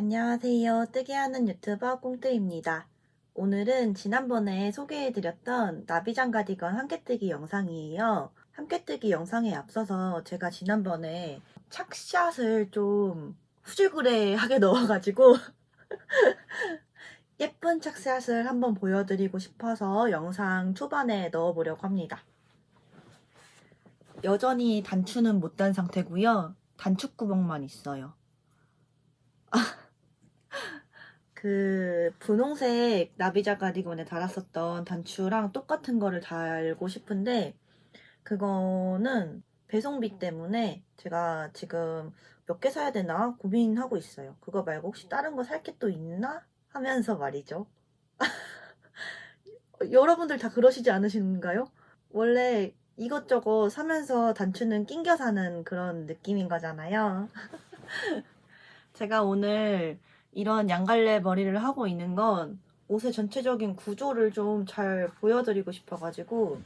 안녕하세요. 뜨개하는 유튜버 꽁뜨입니다. 오늘은 지난번에 소개해드렸던 나비장 가디건 함께뜨기 영상이에요. 함께뜨기 영상에 앞서서 제가 지난번에 착샷을 좀 후줄그레하게 넣어가지고 예쁜 착샷을 한번 보여드리고 싶어서 영상 초반에 넣어보려고 합니다. 여전히 단추는 못 단 상태고요. 단추구멍만 있어요. 그 분홍색 나비자 가디건에 달았었던 단추랑 똑같은 거를 달고 싶은데 그거는 배송비 때문에 제가 지금 몇 개 사야 되나 고민하고 있어요. 그거 말고 혹시 다른 거 살 게 또 있나 하면서 말이죠. 여러분들 다 그러시지 않으신가요? 원래 이것저것 사면서 단추는 낑겨 사는 그런 느낌인 거잖아요. 제가 오늘 이런 양갈래 머리를 하고 있는 건 옷의 전체적인 구조를 좀 잘 보여드리고 싶어가지고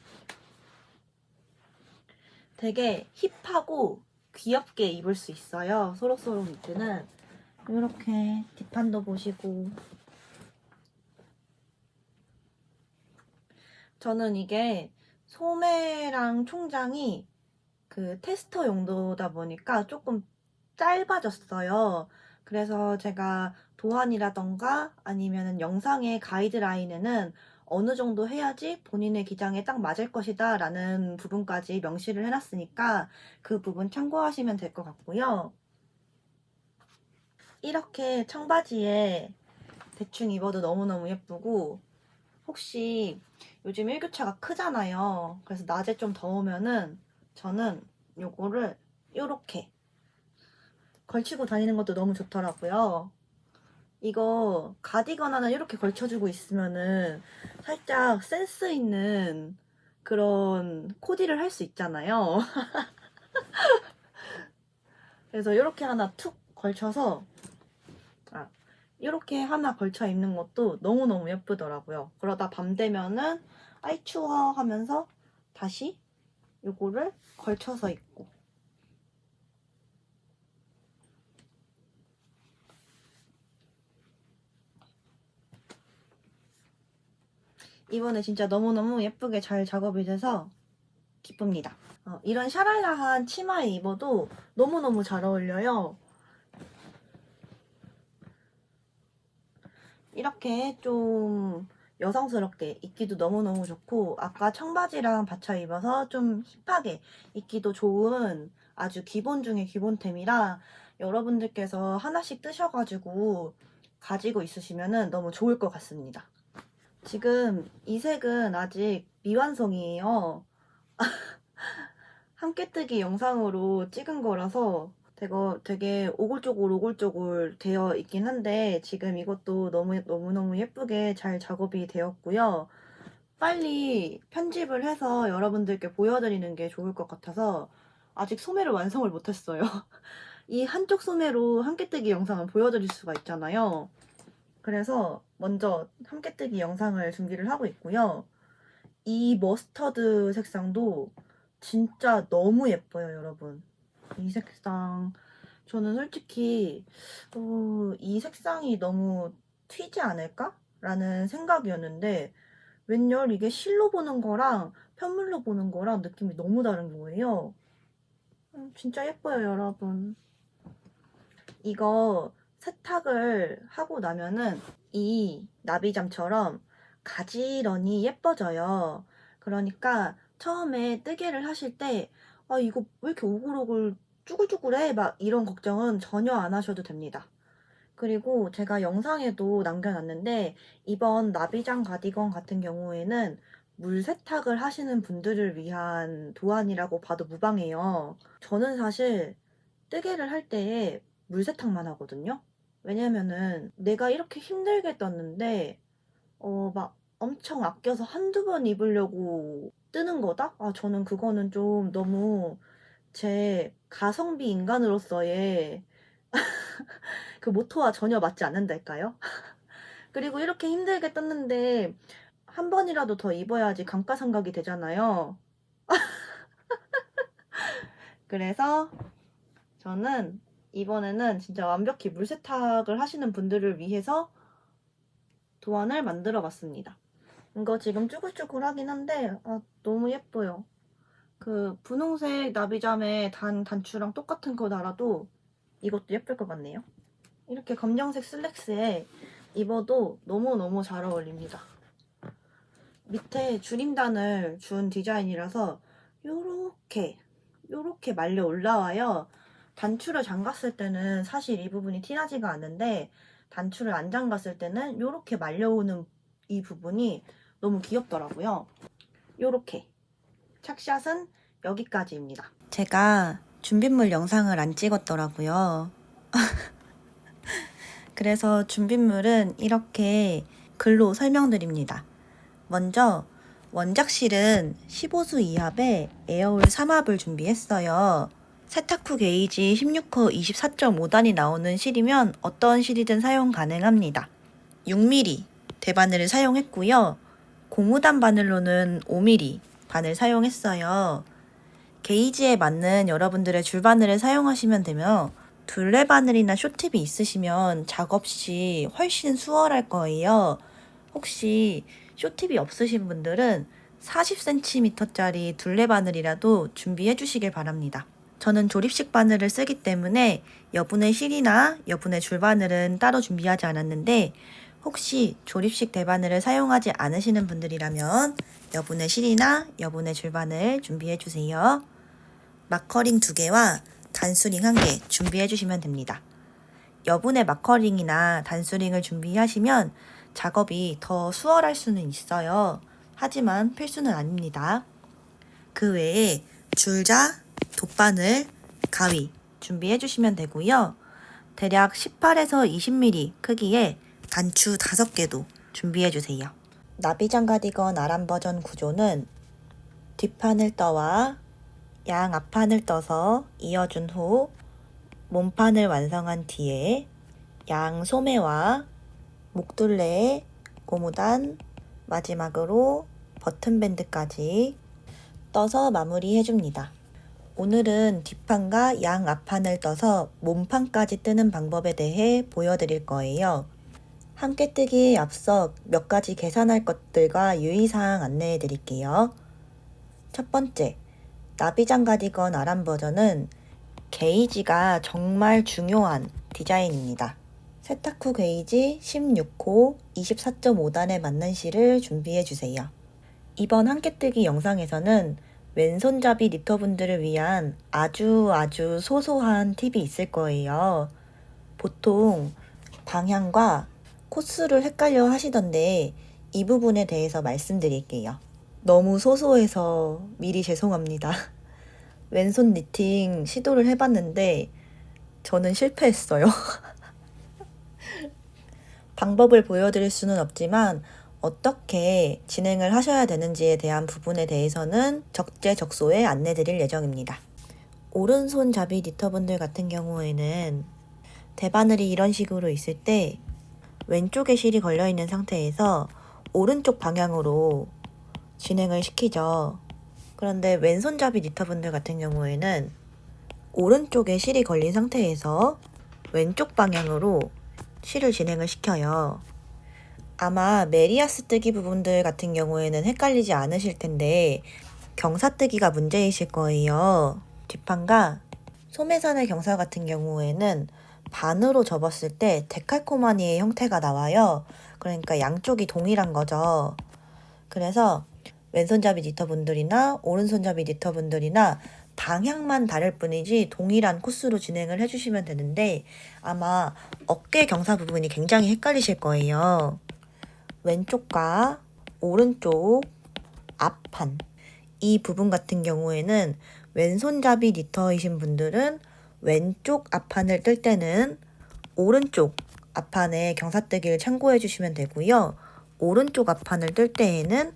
되게 힙하고 귀엽게 입을 수 있어요. 소록소록 니트는 이렇게 뒷판도 보시고 저는 이게 소매랑 총장이 그 테스터 용도다 보니까 조금 짧아졌어요. 그래서 제가 도안이라던가 아니면 영상의 가이드라인에는 어느 정도 해야지 본인의 기장에 딱 맞을 것이다 라는 부분까지 명시를 해놨으니까 그 부분 참고하시면 될 것 같고요. 이렇게 청바지에 대충 입어도 너무너무 예쁘고 혹시 요즘 일교차가 크잖아요. 그래서 낮에 좀 더우면은 저는 요거를 요렇게 걸치고 다니는 것도 너무 좋더라고요. 이거 가디건 하나 이렇게 걸쳐주고 있으면은 살짝 센스 있는 그런 코디를 할 수 있잖아요. 그래서 이렇게 하나 툭 걸쳐서 이렇게 하나 걸쳐 입는 것도 너무너무 예쁘더라고요. 그러다 밤 되면은 아이 추워 하면서 다시 요거를 걸쳐서 입고 이번에 진짜 너무너무 예쁘게 잘 작업이 돼서 기쁩니다. 이런 샤랄라한 치마에 입어도 너무너무 잘 어울려요. 이렇게 좀 여성스럽게 입기도 너무너무 좋고 아까 청바지랑 받쳐 입어서 좀 힙하게 입기도 좋은 아주 기본 중에 기본템이라 여러분들께서 하나씩 뜨셔가지고 가지고 있으시면 너무 좋을 것 같습니다. 지금 이 색은 아직 미완성이에요. 함께뜨기 영상으로 찍은 거라서 되게 오글조글 되어 있긴 한데 지금 이것도 너무너무 예쁘게 잘 작업이 되었고요. 빨리 편집을 해서 여러분들께 보여드리는 게 좋을 것 같아서 아직 소매를 완성을 못했어요. 이 한쪽 소매로 함께뜨기 영상을 보여드릴 수가 있잖아요. 그래서 먼저 함께뜨기 영상을 준비를 하고 있고요. 이 머스터드 색상도 진짜 너무 예뻐요, 여러분. 이 색상 저는 솔직히 이 색상이 너무 튀지 않을까? 라는 생각이었는데 웬열 이게 실로 보는 거랑 편물로 보는 거랑 느낌이 너무 다른 거예요. 진짜 예뻐요, 여러분. 이거 세탁을 하고 나면은 이 나비잠처럼 가지런히 예뻐져요. 그러니까 처음에 뜨개를 하실 때 이거 왜 이렇게 오글오글 쭈글쭈글해? 막 이런 걱정은 전혀 안 하셔도 됩니다. 그리고 제가 영상에도 남겨놨는데 이번 나비장 가디건 같은 경우에는 물 세탁을 하시는 분들을 위한 도안이라고 봐도 무방해요. 저는 사실 뜨개를 할 때에 물 세탁만 하거든요. 왜냐면은 내가 이렇게 힘들게 떴는데 막 엄청 아껴서 한두 번 입으려고 뜨는 거다? 저는 그거는 좀 너무 제 가성비 인간으로서의 그 모토와 전혀 맞지 않는달까요? 그리고 이렇게 힘들게 떴는데 한 번이라도 더 입어야지 감가상각이 되잖아요. 그래서 저는 이번에는 진짜 완벽히 물 세탁을 하시는 분들을 위해서 도안을 만들어 봤습니다. 이거 지금 쭈글쭈글하긴 한데 너무 예뻐요. 그 분홍색 나비잠의 단추랑 똑같은 거 달아도 이것도 예쁠 것 같네요. 이렇게 검정색 슬랙스에 입어도 너무너무 잘 어울립니다. 밑에 줄임단을 준 디자인이라서 요렇게 말려 올라와요. 단추를 잠갔을 때는 사실 이 부분이 티나지가 않는데 단추를 안 잠갔을 때는 요렇게 말려오는 이 부분이 너무 귀엽더라고요. 요렇게 착샷은 여기까지입니다. 제가 준빗물 영상을 안 찍었더라고요. 그래서 준빗물은 이렇게 글로 설명드립니다. 먼저 원작실은 15수 2합에 에어울 3합을 준비했어요. 세탁 후 게이지 16호 24.5단이 나오는 실이면 어떤 실이든 사용 가능합니다. 6mm 대바늘을 사용했고요. 고무단 바늘로는 5mm 바늘 사용했어요. 게이지에 맞는 여러분들의 줄바늘을 사용하시면 되며 둘레바늘이나 쇼팁이 있으시면 작업 시 훨씬 수월할 거예요. 혹시 쇼팁이 없으신 분들은 40cm짜리 둘레바늘이라도 준비해 주시길 바랍니다. 저는 조립식 바늘을 쓰기 때문에 여분의 실이나 여분의 줄바늘은 따로 준비하지 않았는데 혹시 조립식 대바늘을 사용하지 않으시는 분들이라면 여분의 실이나 여분의 줄바늘 준비해 주세요. 마커링 2개와 단수링 1개 준비해 주시면 됩니다. 여분의 마커링이나 단수링을 준비하시면 작업이 더 수월할 수는 있어요. 하지만 필수는 아닙니다. 그 외에 줄자, 돗바늘, 가위 준비해 주시면 되고요. 대략 18에서 20mm 크기의 단추 5개도 준비해 주세요. 나비장 가디건 아람 버전 구조는 뒷판을 떠와 양 앞판을 떠서 이어준 후 몸판을 완성한 뒤에 양 소매와 목둘레, 고무단, 마지막으로 버튼밴드까지 떠서 마무리해줍니다. 오늘은 뒷판과 양 앞판을 떠서 몸판까지 뜨는 방법에 대해 보여드릴 거예요. 함께 뜨기에 앞서 몇 가지 계산할 것들과 유의사항 안내해 드릴게요. 첫 번째, 나비장 가디건 아람 버전은 게이지가 정말 중요한 디자인입니다. 세탁 후 게이지 16호 24.5단에 맞는 실을 준비해 주세요. 이번 함께뜨기 영상에서는 왼손잡이 니터분들을 위한 아주 소소한 팁이 있을 거예요. 보통 방향과 코스를 헷갈려 하시던데 이 부분에 대해서 말씀드릴게요. 너무 소소해서 미리 죄송합니다. 왼손 니팅 시도를 해봤는데 저는 실패했어요. 방법을 보여드릴 수는 없지만 어떻게 진행을 하셔야 되는지에 대한 부분에 대해서는 적재적소에 안내드릴 예정입니다. 오른손잡이 니터분들 같은 경우에는 대바늘이 이런 식으로 있을 때 왼쪽에 실이 걸려있는 상태에서 오른쪽 방향으로 진행을 시키죠. 그런데 왼손잡이 니터분들 같은 경우에는 오른쪽에 실이 걸린 상태에서 왼쪽 방향으로 실을 진행을 시켜요. 아마 메리아스 뜨기 부분들 같은 경우에는 헷갈리지 않으실 텐데 경사뜨기가 문제이실 거예요. 뒷판과 소매산의 경사 같은 경우에는 반으로 접었을 때 데칼코마니의 형태가 나와요. 그러니까 양쪽이 동일한 거죠. 그래서 왼손잡이 니터분들이나 오른손잡이 니터분들이나 방향만 다를 뿐이지 동일한 코스로 진행을 해주시면 되는데 아마 어깨 경사 부분이 굉장히 헷갈리실 거예요. 왼쪽과 오른쪽 앞판 이 부분 같은 경우에는 왼손잡이 니터이신 분들은 왼쪽 앞판을 뜰 때는 오른쪽 앞판에 경사뜨기를 참고해 주시면 되고요. 오른쪽 앞판을 뜰 때에는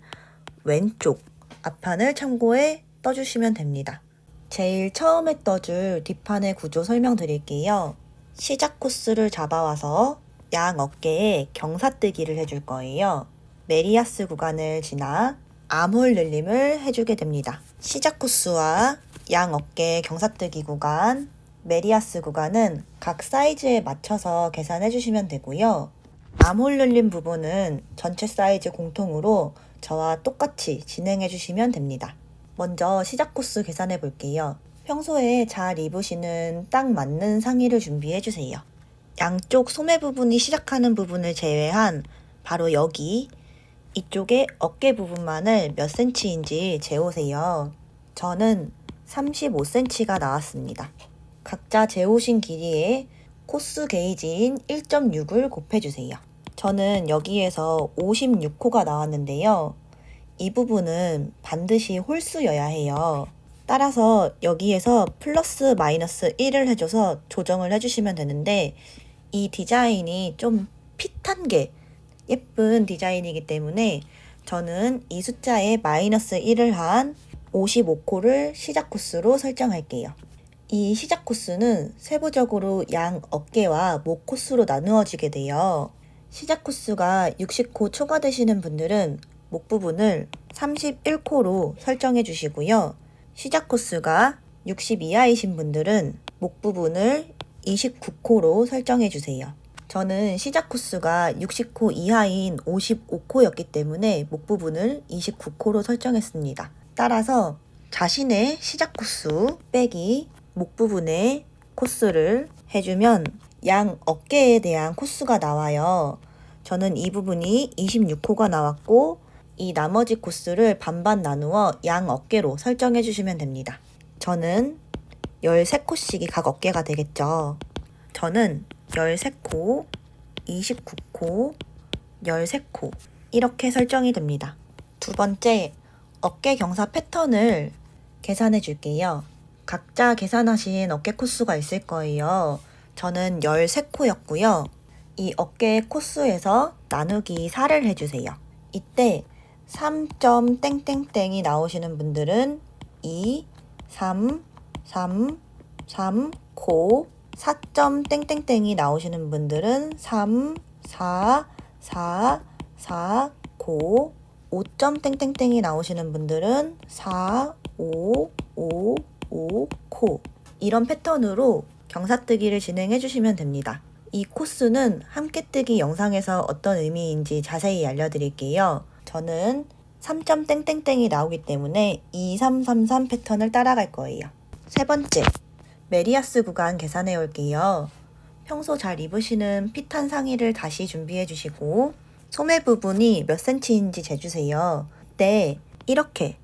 왼쪽 앞판을 참고해 떠주시면 됩니다. 제일 처음에 떠줄 뒷판의 구조 설명드릴게요. 시작 코스를 잡아와서 양 어깨에 경사뜨기를 해줄 거예요. 메리아스 구간을 지나 암홀 늘림을 해주게 됩니다. 시작 코스와 양 어깨 경사뜨기 구간 메리아스 구간은 각 사이즈에 맞춰서 계산해 주시면 되고요. 암홀 눌린 부분은 전체 사이즈 공통으로 저와 똑같이 진행해 주시면 됩니다. 먼저 시작 코스 계산해 볼게요. 평소에 잘 입으시는 딱 맞는 상의를 준비해 주세요. 양쪽 소매 부분이 시작하는 부분을 제외한 바로 여기 이쪽에 어깨 부분만을 몇 cm인지 재오세요. 저는 35cm가 나왔습니다. 각자 재오신 길이에 코스 게이지인 1.6을 곱해주세요. 저는 여기에서 56호가 나왔는데요. 이 부분은 반드시 홀수여야 해요. 따라서 여기에서 플러스 마이너스 1을 해줘서 조정을 해주시면 되는데 이 디자인이 좀 핏한 게 예쁜 디자인이기 때문에 저는 이 숫자에 마이너스 1을 한 55코를 시작 코스로 설정할게요. 이 시작 코스는 세부적으로 양 어깨와 목 코스로 나누어지게 돼요. 시작 코스가 60코 초과되시는 분들은 목 부분을 31코로 설정해 주시고요. 시작 코스가 60 이하이신 분들은 목 부분을 29코로 설정해 주세요. 저는 시작 코스가 60코 이하인 55코였기 때문에 목 부분을 29코로 설정했습니다. 따라서 자신의 시작 코스 빼기 목 부분의 코스를 해주면 양 어깨에 대한 코스가 나와요. 저는 이 부분이 26코가 나왔고 이 나머지 코스를 반반 나누어 양 어깨로 설정해 주시면 됩니다. 저는 13코씩이 각 어깨가 되겠죠. 저는 13코, 29코, 13코 이렇게 설정이 됩니다. 두 번째, 어깨 경사 패턴을 계산해 줄게요. 각자 계산하신 어깨 코스가 있을 거예요. 저는 13코였고요. 이 어깨 코스에서 나누기 4를 해주세요. 이때 3점 땡땡땡이 나오시는 분들은 2, 3, 3, 3, 코 4점 땡땡땡이 나오시는 분들은 3, 4, 4, 4, 코 5점 땡땡땡이 나오시는 분들은 4, 5, 5, 5, 코 이런 패턴으로 경사뜨기를 진행해 주시면 됩니다. 이 코스는 함께뜨기 영상에서 어떤 의미인지 자세히 알려드릴게요. 저는 3점 땡땡땡이 나오기 때문에 2, 3, 3, 3 패턴을 따라갈 거예요. 세 번째, 메리아스 구간 계산해 올게요. 평소 잘 입으시는 핏한 상의를 다시 준비해 주시고 소매 부분이 몇 cm인지 재주세요. 이때 이렇게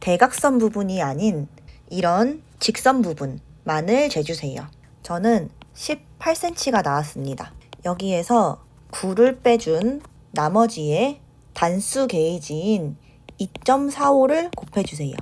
대각선 부분이 아닌 이런 직선 부분만을 재주세요. 저는 18cm가 나왔습니다. 여기에서 9를 빼준 나머지의 단수 게이지인 2.45를 곱해주세요.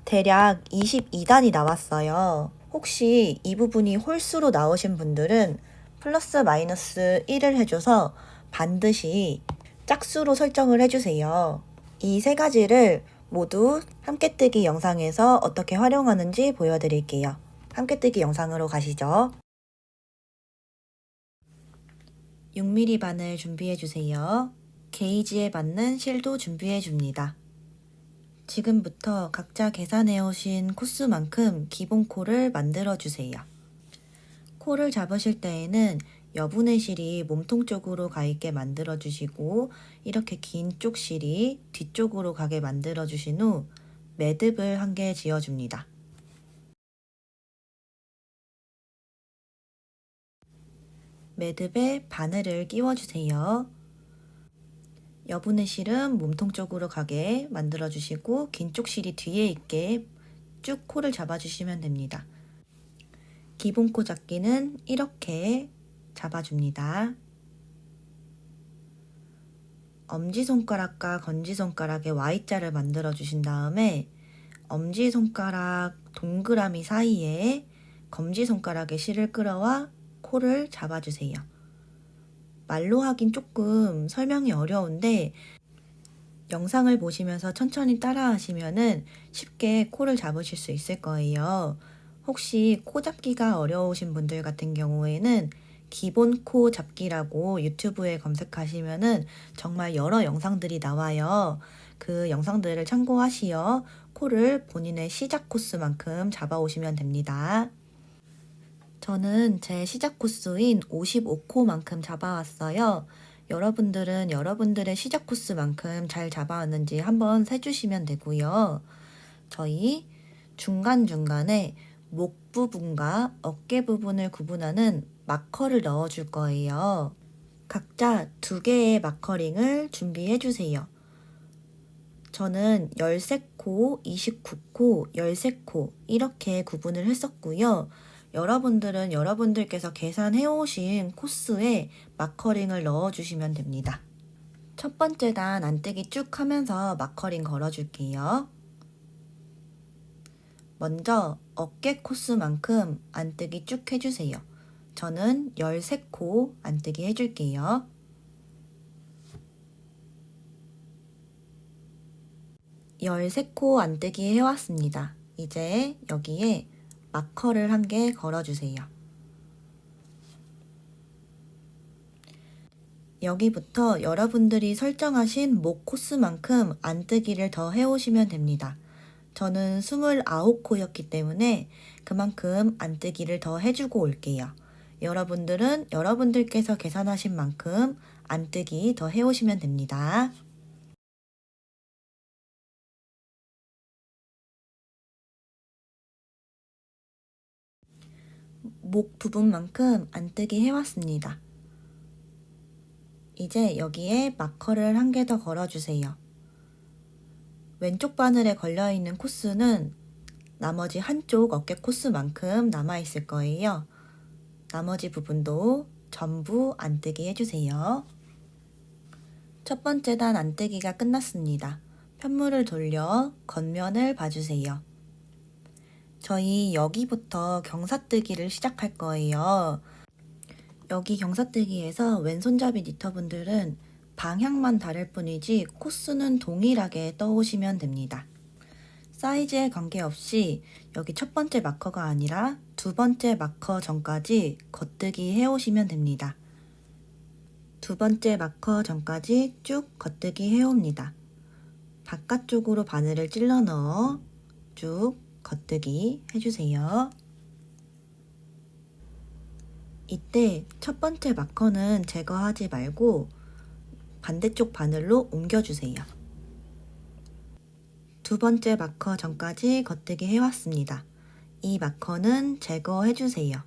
대략 22단이 나왔어요. 혹시 이 부분이 홀수로 나오신 분들은 플러스 마이너스 1을 해줘서 반드시 짝수로 설정을 해주세요. 이 세 가지를 모두 함께뜨기 영상에서 어떻게 활용하는지 보여드릴게요. 함께뜨기 영상으로 가시죠. 6mm 바늘 준비해주세요. 게이지에 맞는 실도 준비해줍니다. 지금부터 각자 계산해오신 코스만큼 기본 코를 만들어주세요. 코를 잡으실 때에는 여분의 실이 몸통 쪽으로 가 있게 만들어주시고 이렇게 긴 쪽 실이 뒤쪽으로 가게 만들어주신 후 매듭을 한 개 지어줍니다. 매듭에 바늘을 끼워주세요. 여분의 실은 몸통 쪽으로 가게 만들어주시고 긴 쪽 실이 뒤에 있게 쭉 코를 잡아주시면 됩니다. 기본 코 잡기는 이렇게 잡아줍니다. 엄지손가락과 건지손가락에 Y자를 만들어 주신 다음에 엄지손가락 동그라미 사이에 검지손가락에 실을 끌어와 코를 잡아주세요. 말로 하긴 조금 설명이 어려운데 영상을 보시면서 천천히 따라 하시면은 쉽게 코를 잡으실 수 있을 거예요. 혹시 코 잡기가 어려우신 분들 같은 경우에는 기본 코 잡기라고 유튜브에 검색하시면은 정말 여러 영상들이 나와요. 그 영상들을 참고하시어 코를 본인의 시작 코스만큼 잡아오시면 됩니다. 저는 제 시작 코스인 55코만큼 잡아왔어요. 여러분들은 여러분들의 시작 코스만큼 잘 잡아왔는지 한번 세주시면 되고요. 저희 중간중간에 목 부분과 어깨 부분을 구분하는 마커를 넣어줄 거예요. 각자 2개의 마커링을 준비해 주세요. 저는 13코, 29코, 13코 이렇게 구분을 했었고요. 여러분들은 여러분들께서 계산해 오신 코스에 마커링을 넣어주시면 됩니다. 첫 번째 단 안뜨기 쭉 하면서 마커링 걸어줄게요. 먼저 어깨 코스만큼 안뜨기 쭉 해주세요. 저는 13코 안뜨기 해줄게요. 열세 코 안뜨기 해왔습니다. 이제 여기에 마커를 1개 걸어주세요. 여기부터 여러분들이 설정하신 목 코스만큼 안뜨기를 더 해오시면 됩니다. 저는 29코였기 때문에 그만큼 안뜨기를 더 해주고 올게요. 여러분들은 여러분들께서 계산하신 만큼 안뜨기 더 해오시면 됩니다. 목 부분만큼 안뜨기 해왔습니다. 이제 여기에 마커를 1개 더 걸어주세요. 왼쪽 바늘에 걸려있는 코스는 나머지 한쪽 어깨 코스만큼 남아있을 거예요. 나머지 부분도 전부 안뜨기 해주세요. 첫 번째 단 안뜨기가 끝났습니다. 편물을 돌려 겉면을 봐주세요. 저희 여기부터 경사뜨기를 시작할 거예요. 여기 경사뜨기에서 왼손잡이 니터분들은 방향만 다를 뿐이지 코스는 동일하게 떠오시면 됩니다. 사이즈에 관계없이 여기 첫 번째 마커가 아니라 2번째 마커 전까지 겉뜨기 해오시면 됩니다. 2번째 마커 전까지 쭉 겉뜨기 해옵니다. 바깥쪽으로 바늘을 찔러 넣어 쭉 겉뜨기 해주세요. 이때 첫 번째 마커는 제거하지 말고 반대쪽 바늘로 옮겨주세요. 2번째 마커 전까지 겉뜨기 해왔습니다. 이 마커는 제거해주세요.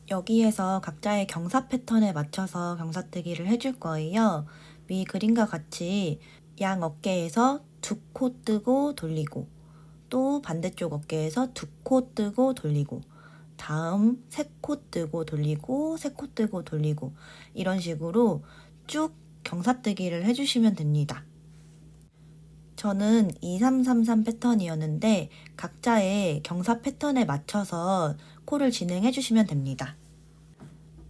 여기에서 각자의 경사 패턴에 맞춰서 경사뜨기를 해줄 거예요. 위 그림과 같이 양 어깨에서 2코 뜨고 돌리고 또 반대쪽 어깨에서 2코 뜨고 돌리고 다음 3코 뜨고 돌리고 3코 뜨고 돌리고 이런 식으로 쭉 경사뜨기를 해주시면 됩니다. 저는 2333 패턴이었는데 각자의 경사 패턴에 맞춰서 코를 진행해 주시면 됩니다.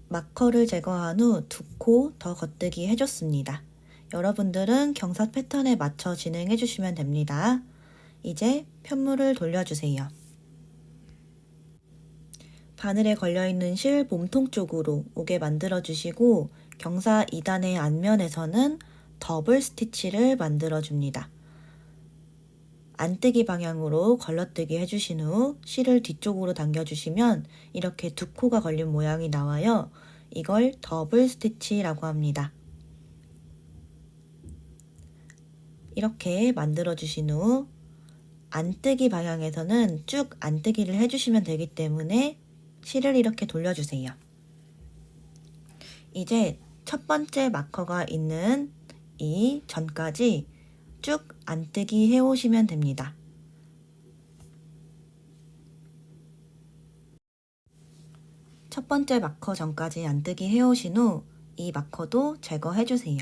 마커를 제거한 후 2코 더 겉뜨기 해줬습니다. 여러분들은 경사 패턴에 맞춰 진행해 주시면 됩니다. 이제 편물을 돌려주세요. 바늘에 걸려있는 실 몸통 쪽으로 오게 만들어 주시고 경사 2단의 앞면에서는 더블 스티치를 만들어 줍니다. 안뜨기 방향으로 걸러뜨기 해주신 후 실을 뒤쪽으로 당겨주시면 이렇게 2코가 걸린 모양이 나와요. 이걸 더블 스티치라고 합니다. 이렇게 만들어 주신 후 안뜨기 방향에서는 쭉 안뜨기를 해주시면 되기 때문에 실을 이렇게 돌려주세요. 이제 첫 번째 마커가 있는 이 전까지 쭉 안뜨기 해오시면 됩니다. 첫 번째 마커 전까지 안뜨기 해오신 후 이 마커도 제거해주세요.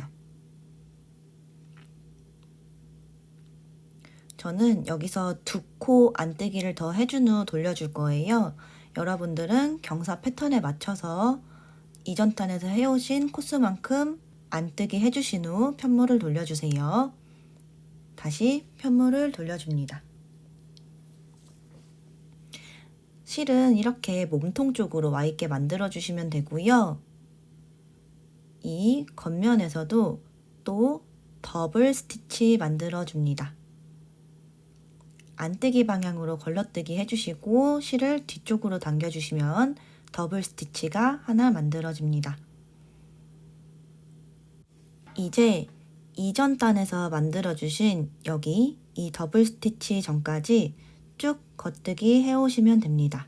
저는 여기서 2코 안뜨기를 더 해준 후 돌려줄 거예요. 여러분들은 경사 패턴에 맞춰서 이전 단에서 해오신 코스만큼 안뜨기 해주신 후 편물을 돌려주세요. 다시 편물을 돌려줍니다. 실은 이렇게 몸통 쪽으로 와 있게 만들어 주시면 되고요. 이 겉면에서도 또 더블 스티치 만들어 줍니다. 안뜨기 방향으로 걸러뜨기 해주시고 실을 뒤쪽으로 당겨주시면 더블 스티치가 하나 만들어집니다. 이제 이전 단에서 만들어주신 여기 이 더블 스티치 전까지 쭉 겉뜨기 해오시면 됩니다.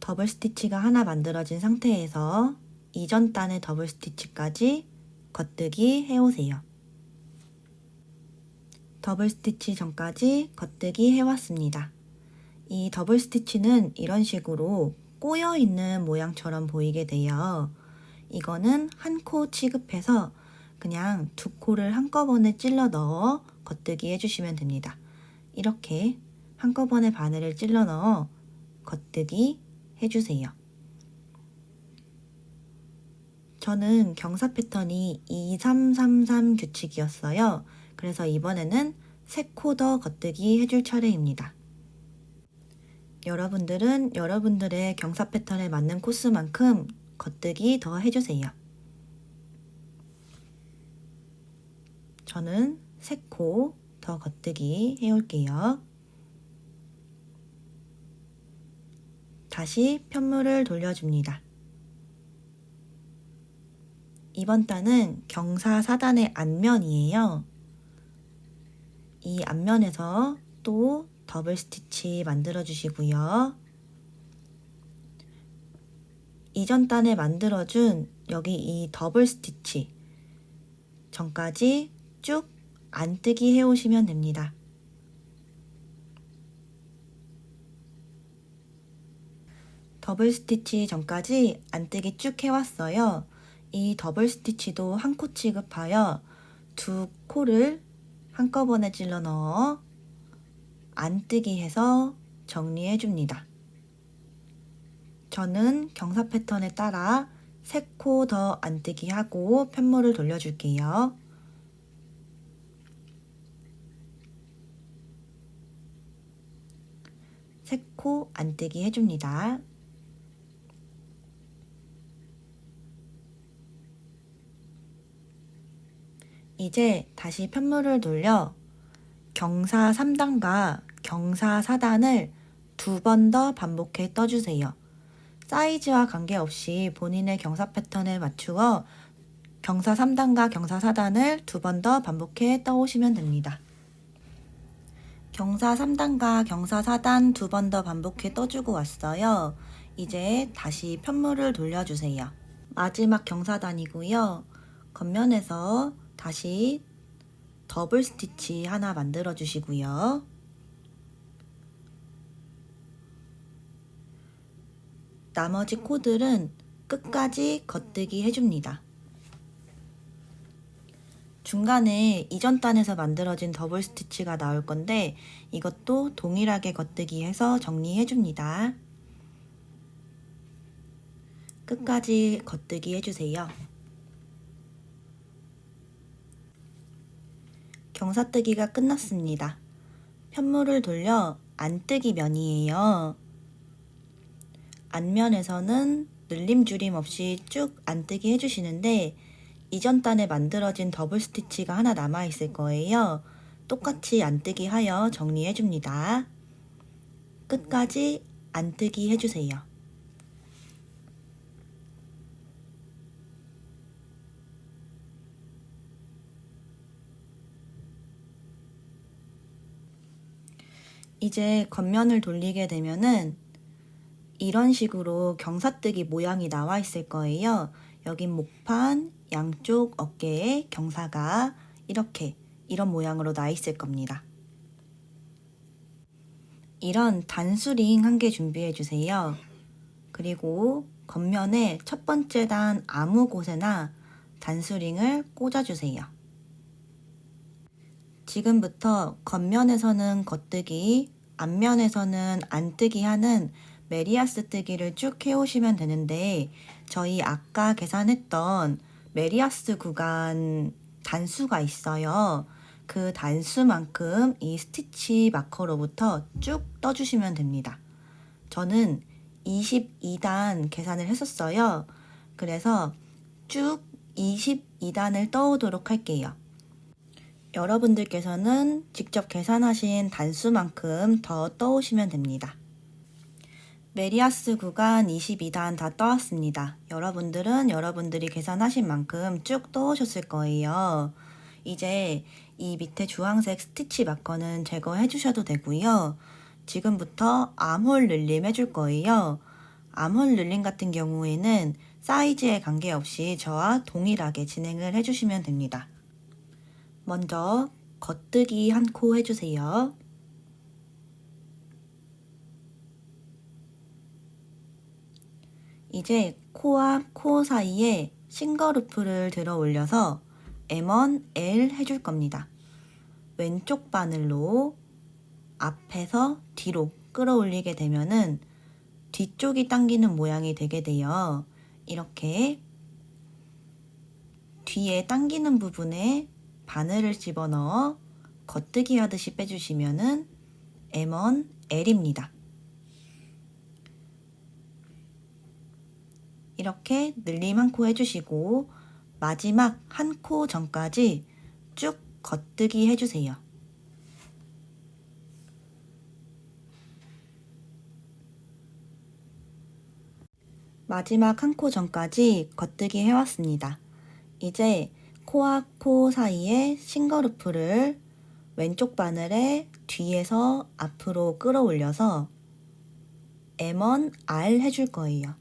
더블 스티치가 하나 만들어진 상태에서 이전 단의 더블 스티치까지 겉뜨기 해오세요. 더블 스티치 전까지 겉뜨기 해왔습니다. 이 더블 스티치는 이런 식으로 꼬여 있는 모양처럼 보이게 돼요. 이거는 한 코 취급해서 그냥 두 코를 한꺼번에 찔러 넣어 겉뜨기 해주시면 됩니다. 이렇게 한꺼번에 바늘을 찔러 넣어 겉뜨기 해주세요. 저는 경사 패턴이 2333 규칙이었어요. 그래서 이번에는 3코 더 겉뜨기 해줄 차례입니다. 여러분들은 여러분들의 경사 패턴에 맞는 코스만큼 겉뜨기 더 해주세요. 저는 3코 더 겉뜨기 해올게요. 다시 편물을 돌려줍니다. 이번 단은 경사 4단의 앞면이에요. 이 앞면에서 또 더블 스티치 만들어 주시고요. 이전 단에 만들어준 여기 이 더블 스티치 전까지 쭉 안뜨기 해오시면 됩니다. 더블 스티치 전까지 안뜨기 쭉 해왔어요. 이 더블 스티치도 한 코 취급하여 두 코를 한꺼번에 찔러 넣어 안뜨기 해서 정리해 줍니다. 저는 경사 패턴에 따라 3코 더 안뜨기 하고 편물을 돌려줄게요. 세 코 안뜨기 해줍니다. 이제 다시 편물을 돌려 경사 3단과 경사 4단을 2번 더 반복해 떠주세요. 사이즈와 관계없이 본인의 경사 패턴에 맞추어 경사 3단과 경사 4단을 2번 더 반복해 떠오시면 됩니다. 경사 3단과 경사 4단 2번 더 반복해 떠주고 왔어요. 이제 다시 편물을 돌려주세요. 마지막 경사단이고요. 겉면에서 다시 더블 스티치 하나 만들어 주시고요. 나머지 코들은 끝까지 겉뜨기 해줍니다. 중간에 이전 단에서 만들어진 더블 스티치가 나올 건데 이것도 동일하게 겉뜨기 해서 정리해 줍니다. 끝까지 겉뜨기 해주세요. 경사뜨기가 끝났습니다. 편물을 돌려 안뜨기 면이에요. 앞면에서는 늘림 줄임 없이 쭉 안뜨기 해주시는데 이전 단에 만들어진 더블 스티치가 하나 남아 있을 거예요. 똑같이 안뜨기 하여 정리해 줍니다. 끝까지 안뜨기 해주세요. 이제 겉면을 돌리게 되면은 이런 식으로 경사뜨기 모양이 나와 있을 거예요. 여긴 목판, 양쪽 어깨에 경사가 이런 모양으로 나 있을 겁니다. 이런 단수링 한 개 준비해 주세요. 그리고 겉면에 첫 번째 단 아무 곳에나 단수링을 꽂아주세요. 지금부터 겉면에서는 겉뜨기, 앞면에서는 안뜨기 하는 메리아스 뜨기를 쭉 해오시면 되는데 저희 아까 계산했던 메리아스 구간 단수가 있어요. 그 단수만큼 이 스티치 마커로부터 쭉 떠주시면 됩니다. 저는 22단 계산을 했었어요. 그래서 쭉 22단을 떠오도록 할게요. 여러분들께서는 직접 계산하신 단수만큼 더 떠오시면 됩니다. 메리아스 구간 22단 다 떠왔습니다. 여러분들은 여러분들이 계산하신 만큼 쭉 떠오셨을 거예요. 이제 이 밑에 주황색 스티치 마커는 제거해 주셔도 되고요. 지금부터 암홀 늘림 해줄 거예요. 암홀 늘림 같은 경우에는 사이즈에 관계없이 저와 동일하게 진행을 해주시면 됩니다. 먼저 겉뜨기 한 코 해주세요. 이제 코와 코 사이에 싱거루프를 들어 올려서 M1, L 해줄 겁니다. 왼쪽 바늘로 앞에서 뒤로 끌어올리게 되면은 뒤쪽이 당기는 모양이 되게 돼요. 이렇게 뒤에 당기는 부분에 바늘을 집어넣어 겉뜨기 하듯이 빼주시면은 M1, L입니다. 이렇게 늘림 한 코 해주시고 마지막 한 코 전까지 쭉 겉뜨기 해주세요. 마지막 한 코 전까지 겉뜨기 해왔습니다. 이제 코와 코 사이에 싱거루프를 왼쪽 바늘에 뒤에서 앞으로 끌어올려서 M1, R 해줄 거예요.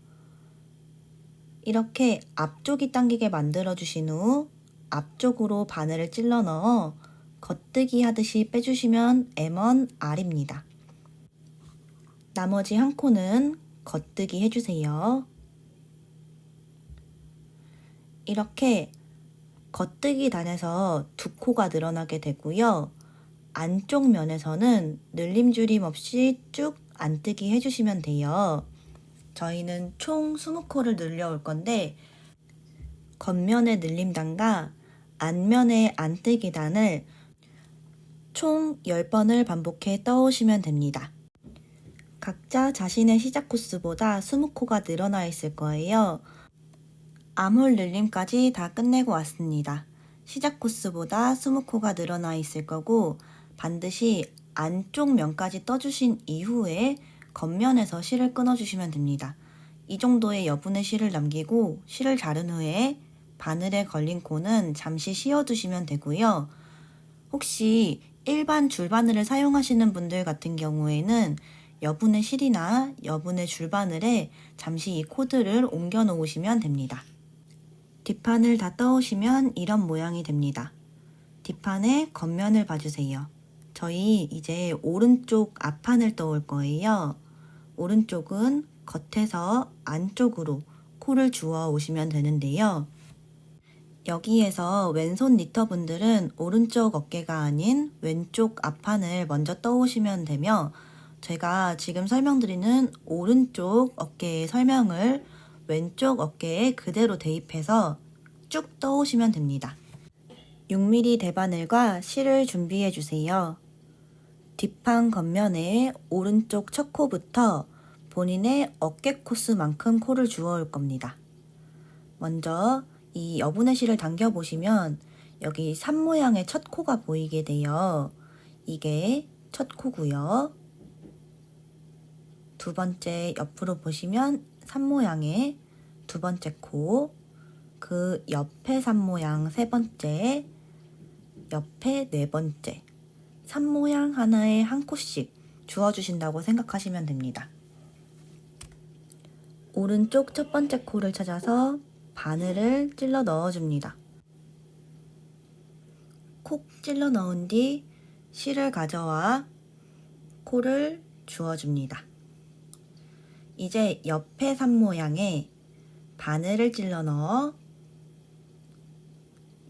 이렇게 앞쪽이 당기게 만들어 주신 후 앞쪽으로 바늘을 찔러 넣어 겉뜨기 하듯이 빼주시면 M1, R입니다. 나머지 한 코는 겉뜨기 해주세요. 이렇게 겉뜨기 단에서 두 코가 늘어나게 되고요. 안쪽 면에서는 늘림줄임 없이 쭉 안뜨기 해주시면 돼요. 저희는 총 20코를 늘려올 건데 겉면의 늘림단과 안면의 안뜨기 단을 총 10번을 반복해 떠오시면 됩니다. 각자 자신의 시작 코스보다 20코가 늘어나 있을 거예요. 암홀 늘림까지 다 끝내고 왔습니다. 시작 코스보다 20코가 늘어나 있을 거고 반드시 안쪽 면까지 떠주신 이후에 겉면에서 실을 끊어주시면 됩니다. 이 정도의 여분의 실을 남기고 실을 자른 후에 바늘에 걸린 코는 잠시 씌워두시면 되고요. 혹시 일반 줄바늘을 사용하시는 분들 같은 경우에는 여분의 실이나 여분의 줄바늘에 잠시 이 코드를 옮겨 놓으시면 됩니다. 뒷판을 다 떠오시면 이런 모양이 됩니다. 뒷판의 겉면을 봐주세요. 저희 이제 오른쪽 앞판을 떠올 거예요. 오른쪽은 겉에서 안쪽으로 코를 주워 오시면 되는데요. 여기에서 왼손 니터분들은 오른쪽 어깨가 아닌 왼쪽 앞판을 먼저 떠오시면 되며 제가 지금 설명드리는 오른쪽 어깨의 설명을 왼쪽 어깨에 그대로 대입해서 쭉 떠오시면 됩니다. 6mm 대바늘과 실을 준비해 주세요. 뒷판 겉면에 오른쪽 첫 코부터 본인의 어깨 코스만큼 코를 주워 올 겁니다. 먼저 이 여분의 실을 당겨 보시면 여기 산 모양의 첫 코가 보이게 돼요. 이게 첫 코고요. 두 번째 옆으로 보시면 산 모양의 두 번째 코, 그 옆에 산 모양 세 번째, 옆에 네 번째, 산 모양 하나에 한 코씩 주워주신다고 생각하시면 됩니다. 오른쪽 첫 번째 코를 찾아서 바늘을 찔러 넣어줍니다. 콕 찔러 넣은 뒤 실을 가져와 코를 주워줍니다. 이제 옆에 산 모양에 바늘을 찔러 넣어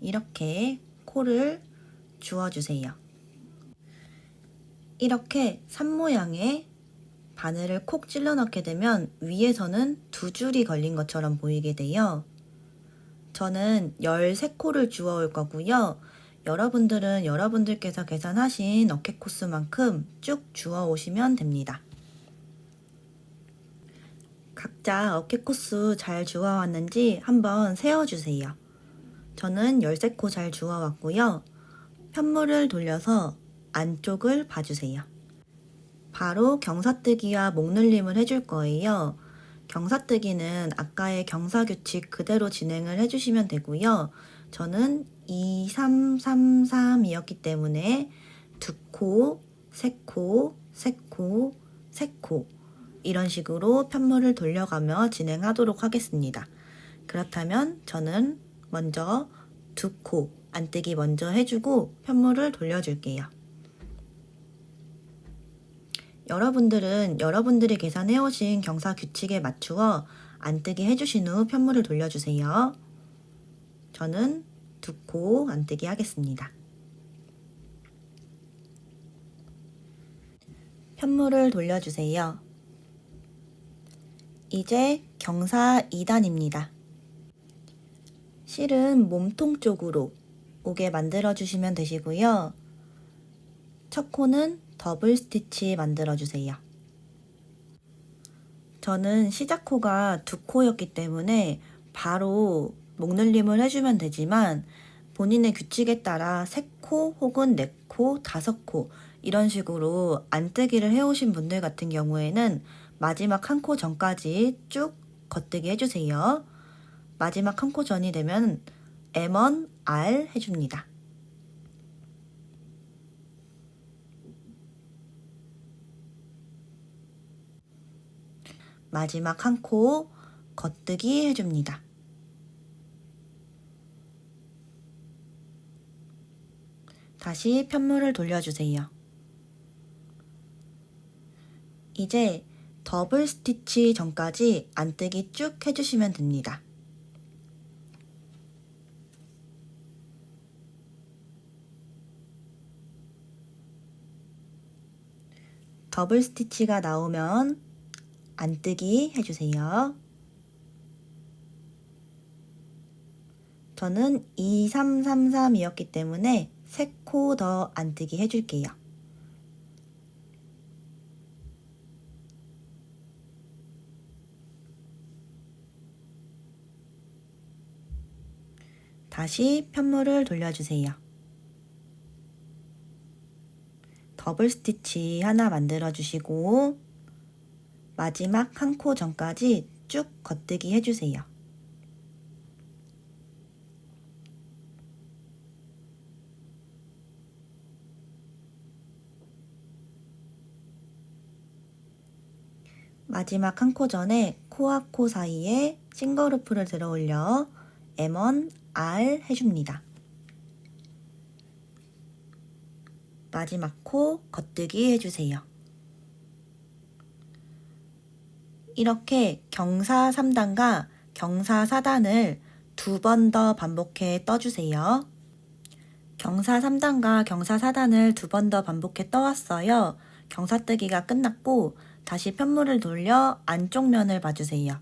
이렇게 코를 주워주세요. 이렇게 산 모양에 바늘을 콕 찔러 넣게 되면 위에서는 두 줄이 걸린 것처럼 보이게 돼요. 저는 13코를 주워 올 거고요. 여러분들은 여러분들께서 계산하신 어깨 코스만큼 쭉 주워 오시면 됩니다. 각자 어깨 코스 잘 주워 왔는지 한번 세어주세요. 저는 13코 잘 주워 왔고요. 편물을 돌려서 안쪽을 봐주세요. 바로 경사뜨기와 목눌림을 해줄 거예요. 경사뜨기는 아까의 경사규칙 그대로 진행을 해주시면 되고요. 저는 2, 3, 3, 3이었기 때문에 2코, 3코, 3코, 3코 이런 식으로 편물을 돌려가며 진행하도록 하겠습니다. 그렇다면 저는 먼저 2코 안뜨기 먼저 해주고 편물을 돌려줄게요. 여러분들은 여러분들이 계산해 오신 경사 규칙에 맞추어 안뜨기 해주신 후 편물을 돌려주세요. 저는 2코 안뜨기 하겠습니다. 편물을 돌려주세요. 이제 경사 2단입니다. 실은 몸통 쪽으로 오게 만들어 주시면 되시고요. 첫 코는 더블 스티치 만들어 주세요. 저는 시작 코가 2코였기 때문에 바로 목눌림을 해주면 되지만 본인의 규칙에 따라 3코 혹은 4코, 5코 이런 식으로 안뜨기를 해오신 분들 같은 경우에는 마지막 한 코 전까지 쭉 겉뜨기 해주세요. 마지막 한 코 전이 되면 M1, R 해줍니다. 마지막 한 코 겉뜨기 해줍니다. 다시 편물을 돌려주세요. 이제 더블 스티치 전까지 안뜨기 쭉 해주시면 됩니다. 더블 스티치가 나오면 안뜨기 해주세요. 저는 2, 3, 3, 3이었기 때문에 3코 더 안뜨기 해줄게요. 다시 편물을 돌려주세요. 더블 스티치 하나 만들어 주시고 마지막 한 코 전까지 쭉 겉뜨기 해주세요. 마지막 한 코 전에 코와 코 사이에 싱글루프를 들어 올려 M1, R 해줍니다. 마지막 코 겉뜨기 해주세요. 이렇게 경사 3단과 경사 4단을 2번 더 반복해 떠주세요. 경사 3단과 경사 4단을 2번 더 반복해 떠왔어요. 경사뜨기가 끝났고 다시 편물을 돌려 안쪽 면을 봐주세요.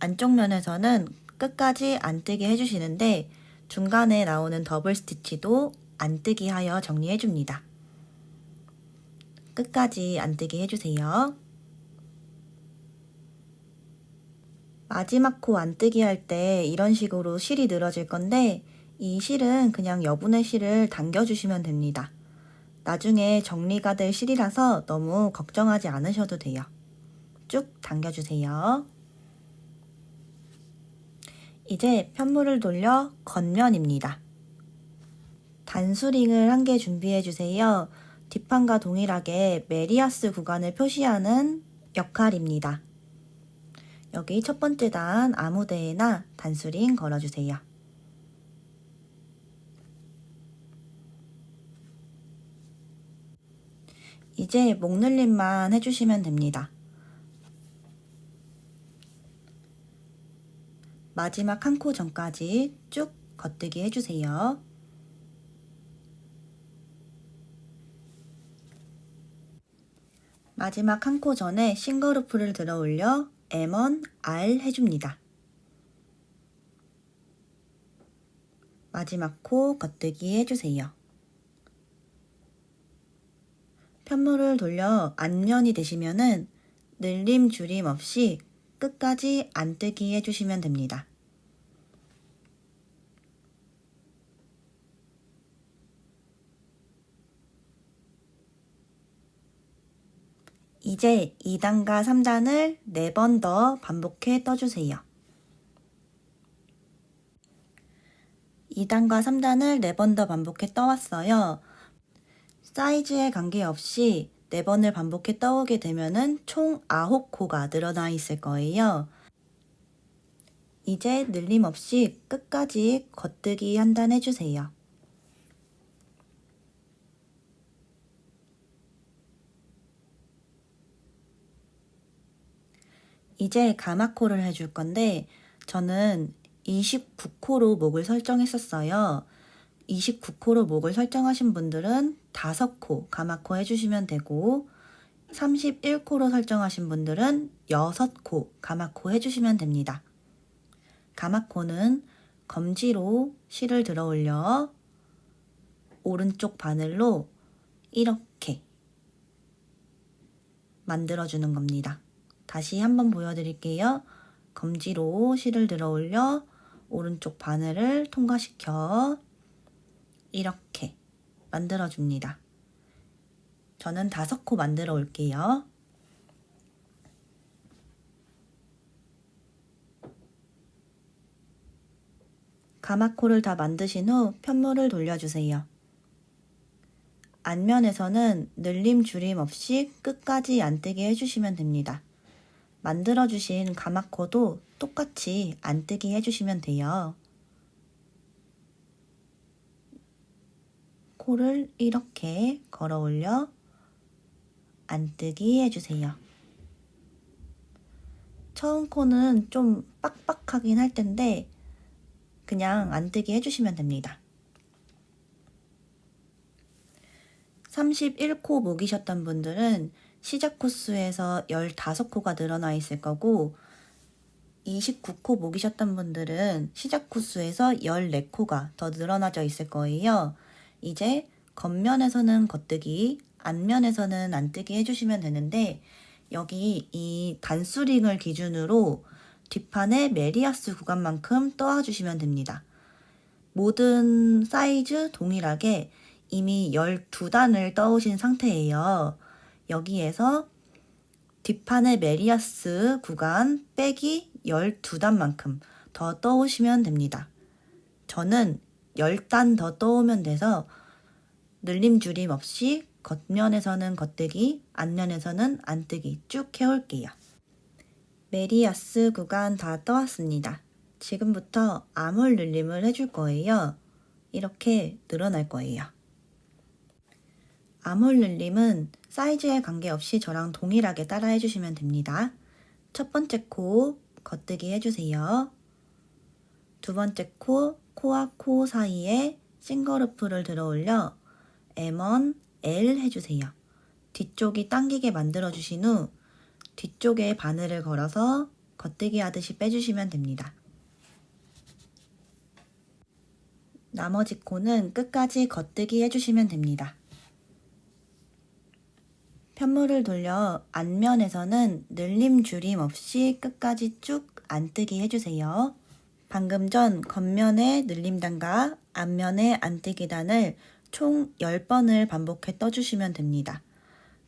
안쪽 면에서는 끝까지 안뜨기 해주시는데 중간에 나오는 더블 스티치도 안뜨기 하여 정리해줍니다. 끝까지 안뜨기 해주세요. 마지막 코 안뜨기 할 때 이런 식으로 실이 늘어질 건데 이 실은 그냥 여분의 실을 당겨주시면 됩니다. 나중에 정리가 될 실이라서 너무 걱정하지 않으셔도 돼요. 쭉 당겨주세요. 이제 편물을 돌려 겉면입니다. 단수링을 한 개 준비해주세요. 뒷판과 동일하게 메리아스 구간을 표시하는 역할입니다. 여기 첫 번째 단 아무 데에나 단수링 걸어주세요. 이제 목눌림만 해주시면 됩니다. 마지막 한 코 전까지 쭉 겉뜨기 해주세요. 마지막 한 코 전에 싱글루프를 들어 올려 M1, R 해줍니다. 마지막 코 겉뜨기 해주세요. 편물을 돌려 안면이 되시면은 늘림 줄임 없이 끝까지 안뜨기 해주시면 됩니다. 이제 2단과 3단을 4번 더 반복해 떠주세요. 2단과 3단을 4번 더 반복해 떠왔어요. 사이즈에 관계없이 4번을 반복해 떠오게 되면 총 9코가 늘어나 있을 거예요. 이제 늘림 없이 끝까지 겉뜨기 한 단 해주세요. 이제 가마코를 해줄 건데 저는 29코로 목을 설정했었어요. 29코로 목을 설정하신 분들은 5코 가마코 해주시면 되고 31코로 설정하신 분들은 6코 가마코 해주시면 됩니다. 가마코는 검지로 실을 들어 올려 오른쪽 바늘로 이렇게 만들어주는 겁니다. 다시 한번 보여드릴게요. 검지로 실을 들어 올려 오른쪽 바늘을 통과시켜 이렇게 만들어줍니다. 저는 5코 만들어 올게요. 가마코를 다 만드신 후 편물을 돌려주세요. 앞면에서는 늘림 줄임 없이 끝까지 안뜨기 해주시면 됩니다. 만들어주신 가마코도 똑같이 안뜨기 해주시면 돼요. 코를 이렇게 걸어 올려 안뜨기 해주세요. 처음 코는 좀 빡빡하긴 할 텐데 그냥 안뜨기 해주시면 됩니다. 31코 목이셨던 분들은 시작 코수에서 15코가 늘어나 있을 거고 29코 목이셨던 분들은 시작 코수에서 14코가 더 늘어나져 있을 거예요. 이제 겉면에서는 겉뜨기, 앞면에서는 안뜨기 해주시면 되는데 여기 이 단수링을 기준으로 뒷판에 메리아스 구간만큼 떠와주시면 됩니다. 모든 사이즈 동일하게 이미 12단을 떠오신 상태예요. 여기에서 뒷판의 메리아스 구간 빼기 12단만큼 더 떠오시면 됩니다. 저는 10단 더 떠오면 돼서 늘림 줄임 없이 겉면에서는 겉뜨기, 앞면에서는 안뜨기 쭉 해올게요. 메리아스 구간 다 떠왔습니다. 지금부터 아몰 늘림을 해줄 거예요. 이렇게 늘어날 거예요. 아몰 늘림은 사이즈에 관계없이 저랑 동일하게 따라 해주시면 됩니다. 첫 번째 코 겉뜨기 해주세요. 두 번째 코, 코와 코 사이에 싱글루프를 들어 올려 M1, L 해주세요. 뒤쪽이 당기게 만들어 주신 후 뒤쪽에 바늘을 걸어서 겉뜨기 하듯이 빼주시면 됩니다. 나머지 코는 끝까지 겉뜨기 해주시면 됩니다. 편물을 돌려 앞면에서는 늘림 줄임 없이 끝까지 쭉 안뜨기 해주세요. 방금 전 겉면에 늘림단과 앞면에 안뜨기단을 총 10번을 반복해 떠주시면 됩니다.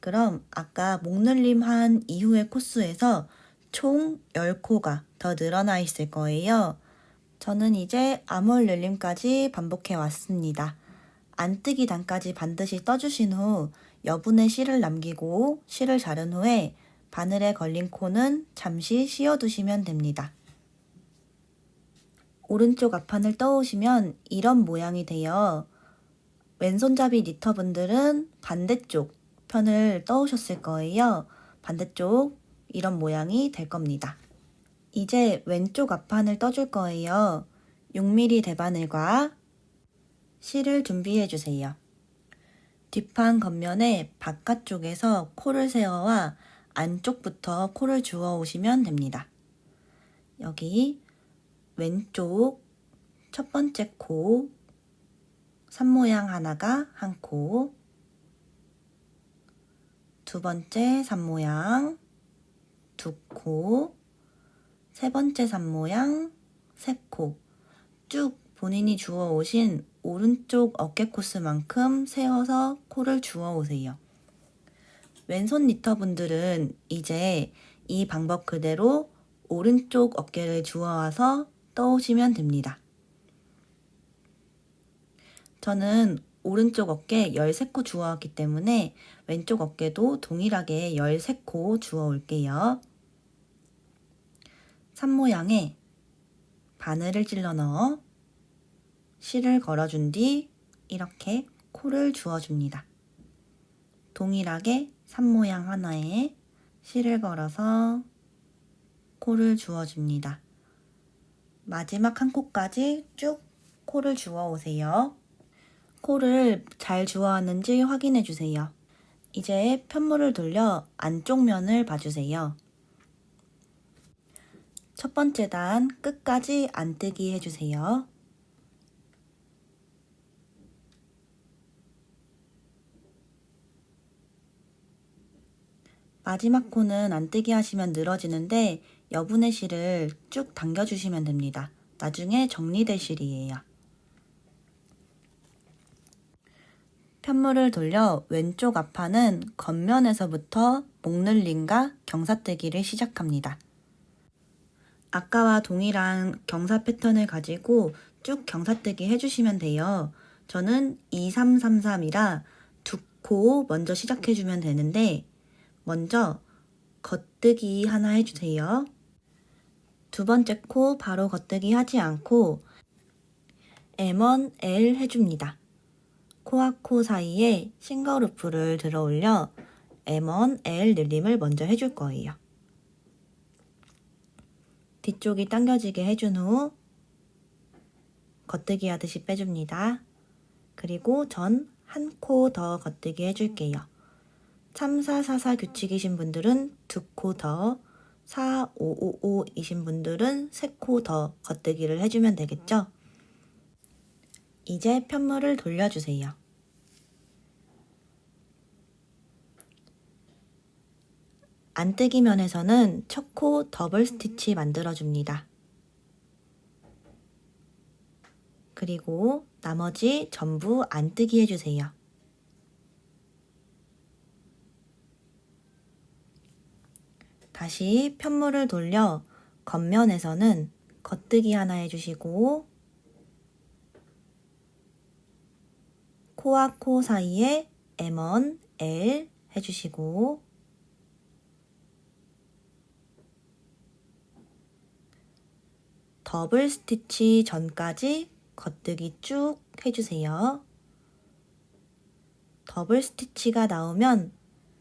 그럼 아까 목늘림 한 이후의 코수에서 총 10코가 더 늘어나 있을 거예요. 저는 이제 아몰 늘림까지 반복해 왔습니다. 안뜨기 단까지 반드시 떠주신 후 여분의 실을 남기고 실을 자른 후에 바늘에 걸린 코는 잠시 씌워두시면 됩니다. 오른쪽 앞판을 떠오시면 이런 모양이 돼요. 왼손잡이 니터분들은 반대쪽 편을 떠오셨을 거예요. 반대쪽 이런 모양이 될 겁니다. 이제 왼쪽 앞판을 떠줄 거예요. 6mm 대바늘과 실을 준비해 주세요. 뒷판 겉면에 바깥쪽에서 코를 세워와 안쪽부터 코를 주워 오시면 됩니다. 여기 왼쪽 첫 번째 코, 산모양 하나가 한 코, 두 번째 산모양 두 코, 세 번째 산모양 세 코, 쭉 본인이 주워 오신 오른쪽 어깨 코스만큼 세워서 코를 주워 오세요. 왼손 니터분들은 이제 이 방법 그대로 오른쪽 어깨를 주워와서 떠오시면 됩니다. 저는 오른쪽 어깨 13코 주워왔기 때문에 왼쪽 어깨도 동일하게 13코 주워 올게요. 산 모양에 바늘을 찔러 넣어 실을 걸어준 뒤 이렇게 코를 주워줍니다. 동일하게 산 모양 하나에 실을 걸어서 코를 주워줍니다. 마지막 한 코까지 쭉 코를 주워 오세요. 코를 잘 주워왔는지 확인해 주세요. 이제 편물을 돌려 안쪽 면을 봐주세요. 첫 번째 단 끝까지 안뜨기 해주세요. 마지막 코는 안뜨기 하시면 늘어지는데 여분의 실을 쭉 당겨주시면 됩니다. 나중에 정리될 실이에요. 편물을 돌려 왼쪽 앞판은 겉면에서부터 목늘림과 경사뜨기를 시작합니다. 아까와 동일한 경사 패턴을 가지고 쭉 경사뜨기 해주시면 돼요. 저는 2333이라 두 코 먼저 시작해주면 되는데 먼저 겉뜨기 하나 해주세요. 두 번째 코 바로 겉뜨기 하지 않고 M1, L 해줍니다. 코와 코 사이에 싱글루프를 들어 올려 M1, L 늘림을 먼저 해줄 거예요. 뒤쪽이 당겨지게 해준 후 겉뜨기 하듯이 빼줍니다. 그리고 전 한 코 더 겉뜨기 해줄게요. 3, 4, 4, 4 규칙이신 분들은 두 코 더, 4, 5, 5, 5이신 분들은 세 코 더 겉뜨기를 해주면 되겠죠? 이제 편물을 돌려주세요. 안뜨기 면에서는 첫 코 더블 스티치 만들어줍니다. 그리고 나머지 전부 안뜨기 해주세요. 다시 편물을 돌려 겉면에서는 겉뜨기 하나 해주시고 코와 코 사이에 M1, L 해주시고 더블 스티치 전까지 겉뜨기 쭉 해주세요. 더블 스티치가 나오면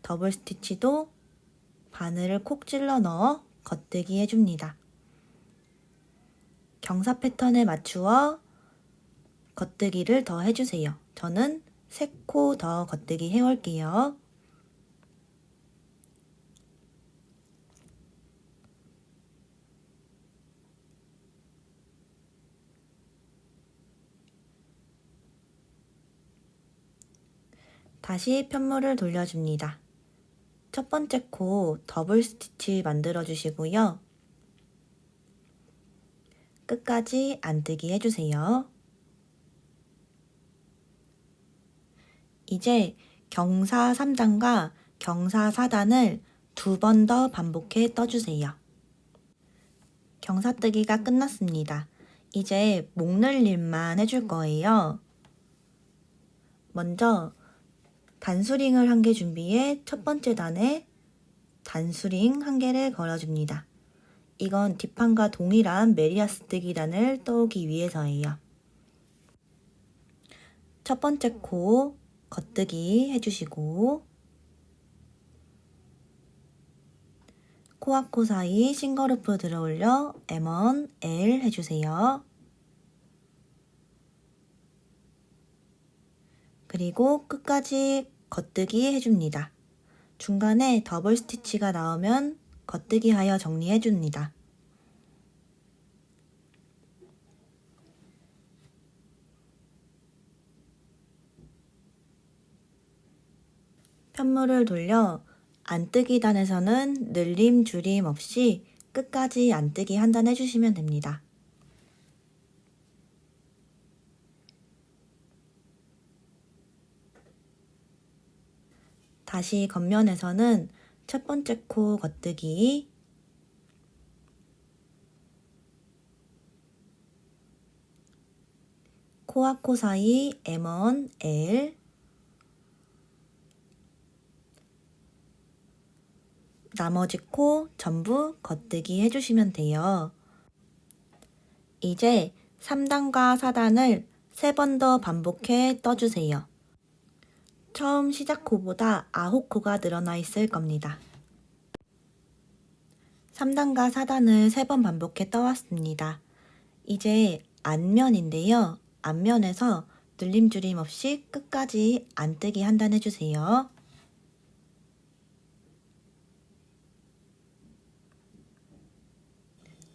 더블 스티치도 바늘을 콕 찔러 넣어 겉뜨기 해줍니다. 경사 패턴에 맞추어 겉뜨기를 더 해주세요. 저는 3코 더 겉뜨기 해올게요. 다시 편물을 돌려줍니다. 첫 번째 코 더블 스티치 만들어 주시고요. 끝까지 안뜨기 해주세요. 이제 경사 3단과 경사 4단을 2번 더 반복해 떠주세요. 경사뜨기가 끝났습니다. 이제 목늘림만 해줄 거예요. 먼저 단수링을 1개 준비해 첫 번째 단에 단수링 1개를 걸어줍니다. 이건 뒷판과 동일한 메리아스 뜨기단을 떠오기 위해서예요. 첫 번째 코 겉뜨기 해주시고 코와 코 사이 싱글루프 들어 올려 M1, L 해주세요. 그리고 끝까지 겉뜨기 해줍니다. 중간에 더블 스티치가 나오면 겉뜨기 하여 정리해줍니다. 편물을 돌려 안뜨기 단에서는 늘림, 줄임 없이 끝까지 안뜨기 한 단 해주시면 됩니다. 다시 겉면에서는 첫 번째 코 겉뜨기, 코와 코 사이 M1, L, 나머지 코 전부 겉뜨기 해주시면 돼요. 이제 3단과 4단을 3번 더 반복해 떠주세요. 처음 시작 코보다 9코가 늘어나 있을 겁니다. 3단과 4단을 3번 반복해 떠왔습니다. 이제 앞면인데요. 앞면에서 늘림줄임 없이 끝까지 안뜨기 한 단 해주세요.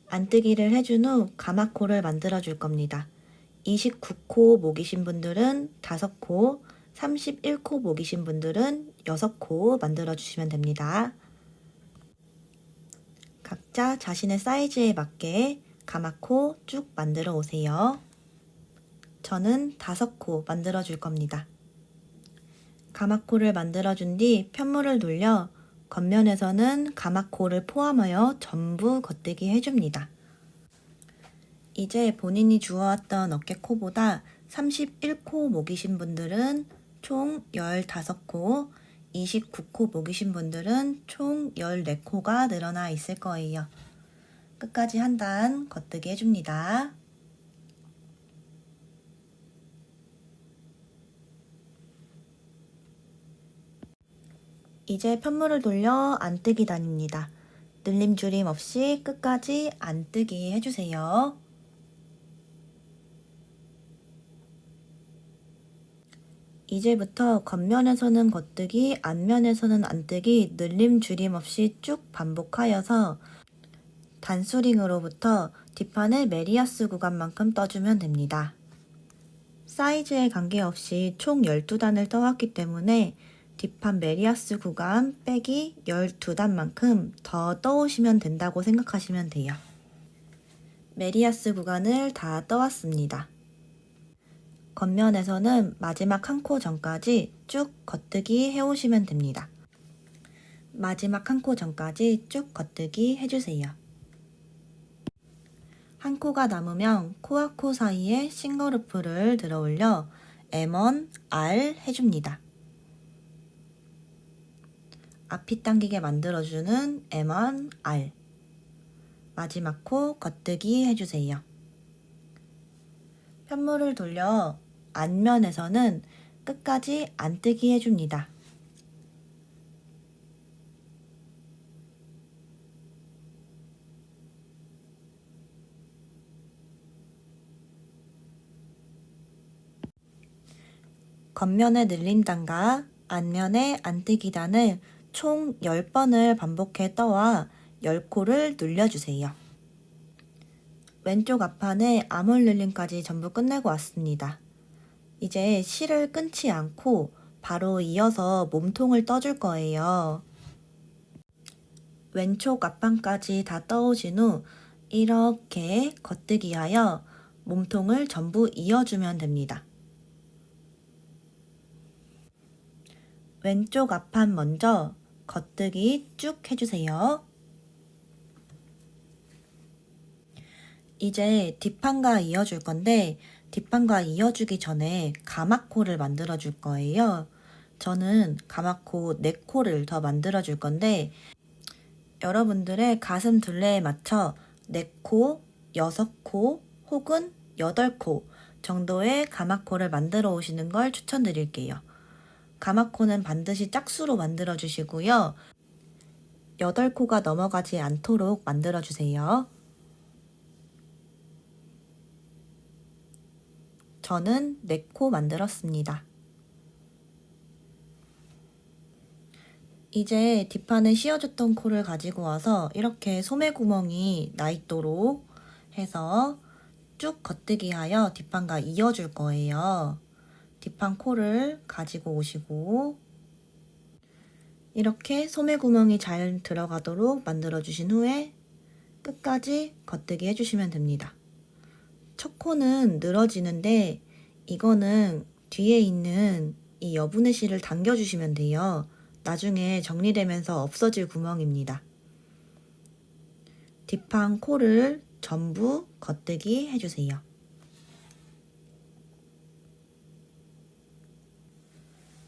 안뜨기를 해준 후 가마코를 만들어 줄 겁니다. 29코 목이신 분들은 5코, 31코 목이신 분들은 6코 만들어 주시면 됩니다. 각자 자신의 사이즈에 맞게 가마코 쭉 만들어 오세요. 저는 5코 만들어 줄 겁니다. 가마코를 만들어 준 뒤 편물을 돌려 겉면에서는 가마코를 포함하여 전부 겉뜨기 해줍니다. 이제 본인이 주워왔던 어깨코보다 31코 목이신 분들은 총 15코, 29코 목이신 분들은 총 14코가 늘어나 있을 거예요. 끝까지 한 단 겉뜨기 해줍니다. 이제 편물을 돌려 안뜨기 단입니다. 늘림줄임 없이 끝까지 안뜨기 해주세요. 이제부터 겉면에서는 겉뜨기, 앞면에서는 안뜨기, 늘림줄임 없이 쭉 반복하여서 단수링으로부터 뒷판의 메리아스 구간만큼 떠주면 됩니다. 사이즈에 관계없이 총 12단을 떠왔기 때문에 뒷판 메리아스 구간 빼기 12단만큼 더 떠오시면 된다고 생각하시면 돼요. 메리아스 구간을 다 떠왔습니다. 겉면에서는 마지막 한 코 전까지 쭉 겉뜨기 해오시면 됩니다. 마지막 한 코 전까지 쭉 겉뜨기 해주세요. 한 코가 남으면 코와 코 사이에 싱글루프를 들어 올려 M1, R 해줍니다. 앞이 당기게 만들어주는 M1, R. 마지막 코 겉뜨기 해주세요. 편물을 돌려 앞면에서는 끝까지 안뜨기 해줍니다. 겉면의 늘림단과 앞면의 안뜨기단을 총 10번을 반복해 떠와 10코를 눌려주세요. 왼쪽 앞판에 암홀 늘림까지 전부 끝내고 왔습니다. 이제 실을 끊지 않고 바로 이어서 몸통을 떠줄 거예요. 왼쪽 앞판까지 다 떠오신 후 이렇게 겉뜨기 하여 몸통을 전부 이어주면 됩니다. 왼쪽 앞판 먼저 겉뜨기 쭉 해주세요. 이제 뒷판과 이어줄 건데 뒷판과 이어주기 전에 가마코를 만들어 줄 거예요. 저는 가마코 4코를 더 만들어 줄 건데 여러분들의 가슴 둘레에 맞춰 4코, 6코 혹은 8코 정도의 가마코를 만들어 오시는 걸 추천드릴게요. 가마코는 반드시 짝수로 만들어 주시고요. 8코가 넘어가지 않도록 만들어 주세요. 저는 4코 만들었습니다. 이제 뒷판에 씌워줬던 코를 가지고 와서 이렇게 소매구멍이 나 있도록 해서 쭉 겉뜨기 하여 뒷판과 이어줄 거예요. 뒷판 코를 가지고 오시고 이렇게 소매구멍이 잘 들어가도록 만들어 주신 후에 끝까지 겉뜨기 해주시면 됩니다. 첫 코는 늘어지는데 이거는 뒤에 있는 이 여분의 실을 당겨주시면 돼요. 나중에 정리되면서 없어질 구멍입니다. 뒷판 코를 전부 겉뜨기 해주세요.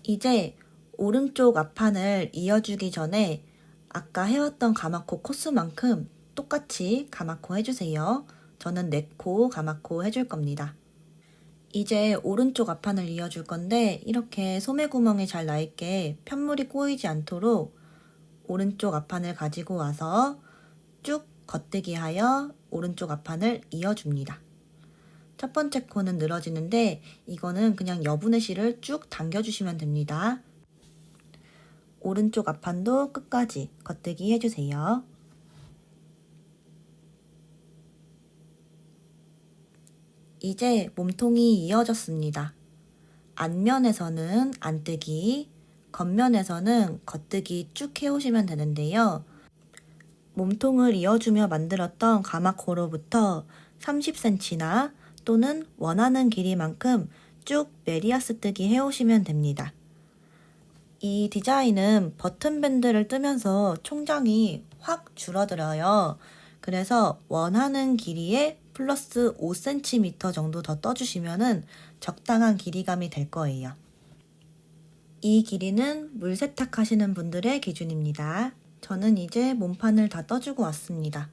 이제 오른쪽 앞판을 이어주기 전에 아까 해왔던 가마코 코스만큼 똑같이 가마코 해주세요. 저는 4코 가마코 해줄 겁니다. 이제 오른쪽 앞판을 이어줄 건데 이렇게 소매구멍이 잘 나있게 편물이 꼬이지 않도록 오른쪽 앞판을 가지고 와서 쭉 겉뜨기 하여 오른쪽 앞판을 이어줍니다. 첫 번째 코는 늘어지는데 이거는 그냥 여분의 실을 쭉 당겨주시면 됩니다. 오른쪽 앞판도 끝까지 겉뜨기 해주세요. 이제 몸통이 이어졌습니다. 앞면에서는 안뜨기, 겉면에서는 겉뜨기 쭉 해오시면 되는데요. 몸통을 이어주며 만들었던 가마코로부터 30cm나 또는 원하는 길이만큼 쭉 메리아스 뜨기 해오시면 됩니다. 이 디자인은 버튼밴드를 뜨면서 총장이 확 줄어들어요. 그래서 원하는 길이에 플러스 5cm 정도 더 떠주시면 적당한 길이감이 될 거예요. 이 길이는 물 세탁하시는 분들의 기준입니다. 저는 이제 몸판을 다 떠주고 왔습니다.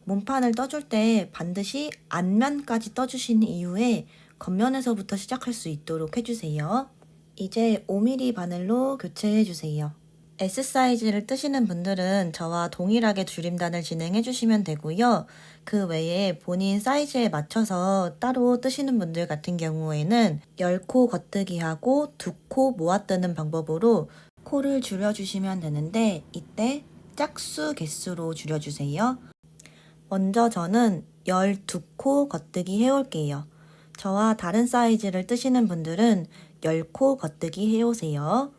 몸판을 떠줄 때 반드시 앞면까지 떠주신 이후에 겉면에서부터 시작할 수 있도록 해주세요. 이제 5mm 바늘로 교체해주세요. S 사이즈를 뜨시는 분들은 저와 동일하게 줄임단을 진행해주시면 되고요. 그 외에 본인 사이즈에 맞춰서 따로 뜨시는 분들 같은 경우에는 10코 겉뜨기하고 2코 모아뜨는 방법으로 코를 줄여주시면 되는데 이때 짝수 개수로 줄여주세요. 먼저 저는 12코 겉뜨기 해올게요. 저와 다른 사이즈를 뜨시는 분들은 10코 겉뜨기 해오세요.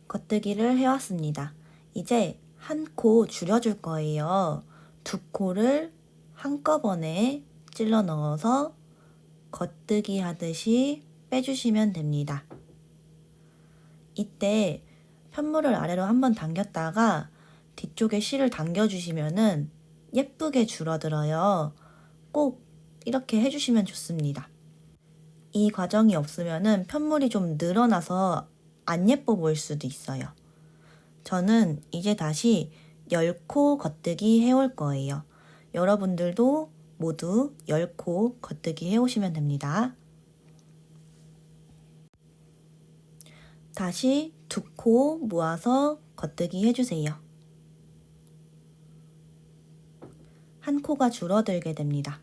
겉뜨기를 해왔습니다. 이제 한 코 줄여줄 거예요. 2코를 한꺼번에 찔러 넣어서 겉뜨기 하듯이 빼주시면 됩니다. 이때 편물을 아래로 한번 당겼다가 뒤쪽에 실을 당겨주시면 예쁘게 줄어들어요. 꼭 이렇게 해주시면 좋습니다. 이 과정이 없으면 편물이 좀 늘어나서 안 예뻐 보일 수도 있어요. 저는 이제 다시 10코 겉뜨기 해올 거예요. 여러분들도 모두 10코 겉뜨기 해오시면 됩니다. 다시 2코 모아서 겉뜨기 해주세요. 한 코가 줄어들게 됩니다.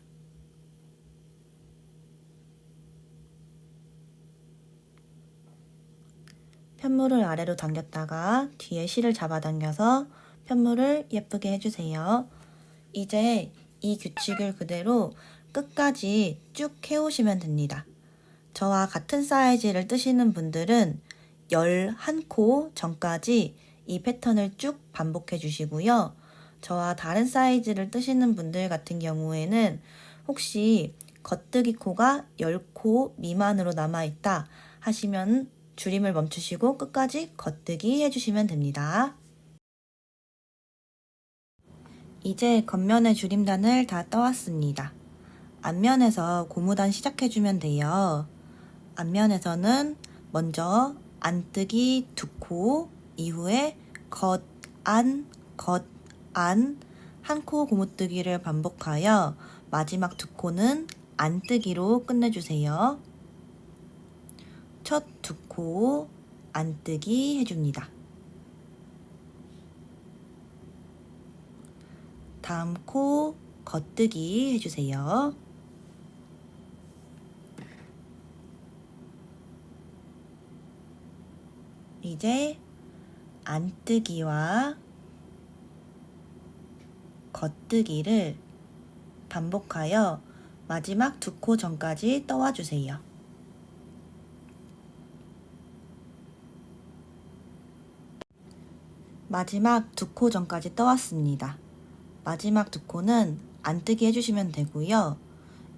편물을 아래로 당겼다가 뒤에 실을 잡아당겨서 편물을 예쁘게 해주세요. 이제 이 규칙을 그대로 끝까지 쭉 해오시면 됩니다. 저와 같은 사이즈를 뜨시는 분들은 11코 전까지 이 패턴을 쭉 반복해 주시고요. 저와 다른 사이즈를 뜨시는 분들 같은 경우에는 혹시 겉뜨기 코가 10코 미만으로 남아있다 하시면 줄임을 멈추시고 끝까지 겉뜨기 해주시면 됩니다. 이제 겉면의 줄임단을 다 떠왔습니다. 앞면에서 고무단 시작해주면 돼요. 앞면에서는 먼저 안뜨기 2코, 이후에 겉, 안, 한 코 고무뜨기를 반복하여 마지막 2코는 안뜨기로 끝내주세요. 첫 2코 안뜨기 해줍니다. 다음 코 겉뜨기 해주세요. 이제 안뜨기와 겉뜨기를 반복하여 마지막 2코 전까지 떠와주세요. 마지막 2코 전까지 떠왔습니다. 마지막 2코는 안뜨기 해주시면 되고요.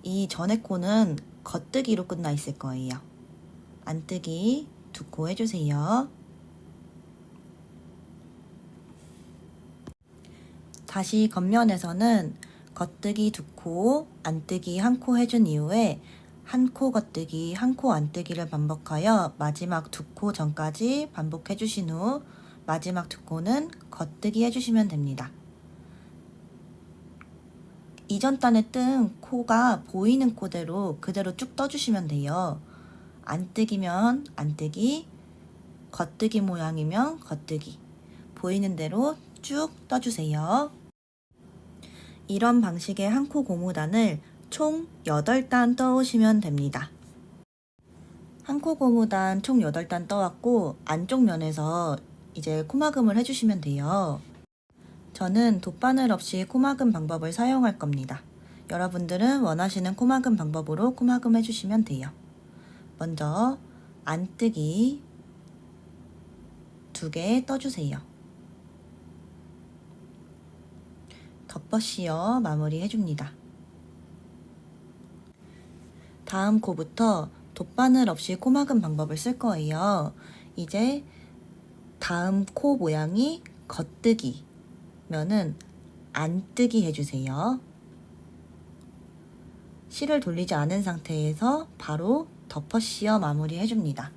이 전에 코는 겉뜨기로 끝나 있을 거예요. 안뜨기 두 코 해주세요. 다시 겉면에서는 겉뜨기 두 코, 안뜨기 한 코 해준 이후에 한 코 겉뜨기, 한 코 안뜨기를 반복하여 마지막 두 코 전까지 반복해 주신 후 마지막 두 코는 겉뜨기 해주시면 됩니다. 이전 단에 뜬 코가 보이는 코대로 그대로 쭉 떠주시면 돼요. 안뜨기면 안뜨기, 겉뜨기 모양이면 겉뜨기, 보이는 대로 쭉 떠주세요. 이런 방식의 한 코 고무단을 총 8단 떠오시면 됩니다. 한 코 고무단 총 8단 떠왔고 안쪽 면에서 이제 코막음을 해주시면 돼요. 저는 돗바늘 없이 코막음 방법을 사용할 겁니다. 여러분들은 원하시는 코막음 방법으로 코막음 해주시면 돼요. 먼저 안뜨기 2개 떠주세요. 덮어씌어 마무리 해줍니다. 다음 코부터 돗바늘 없이 코막음 방법을 쓸 거예요. 이제 다음 코 모양이 겉뜨기 면은 안뜨기 해주세요. 실을 돌리지 않은 상태에서 바로 덮어씌어 마무리 해줍니다.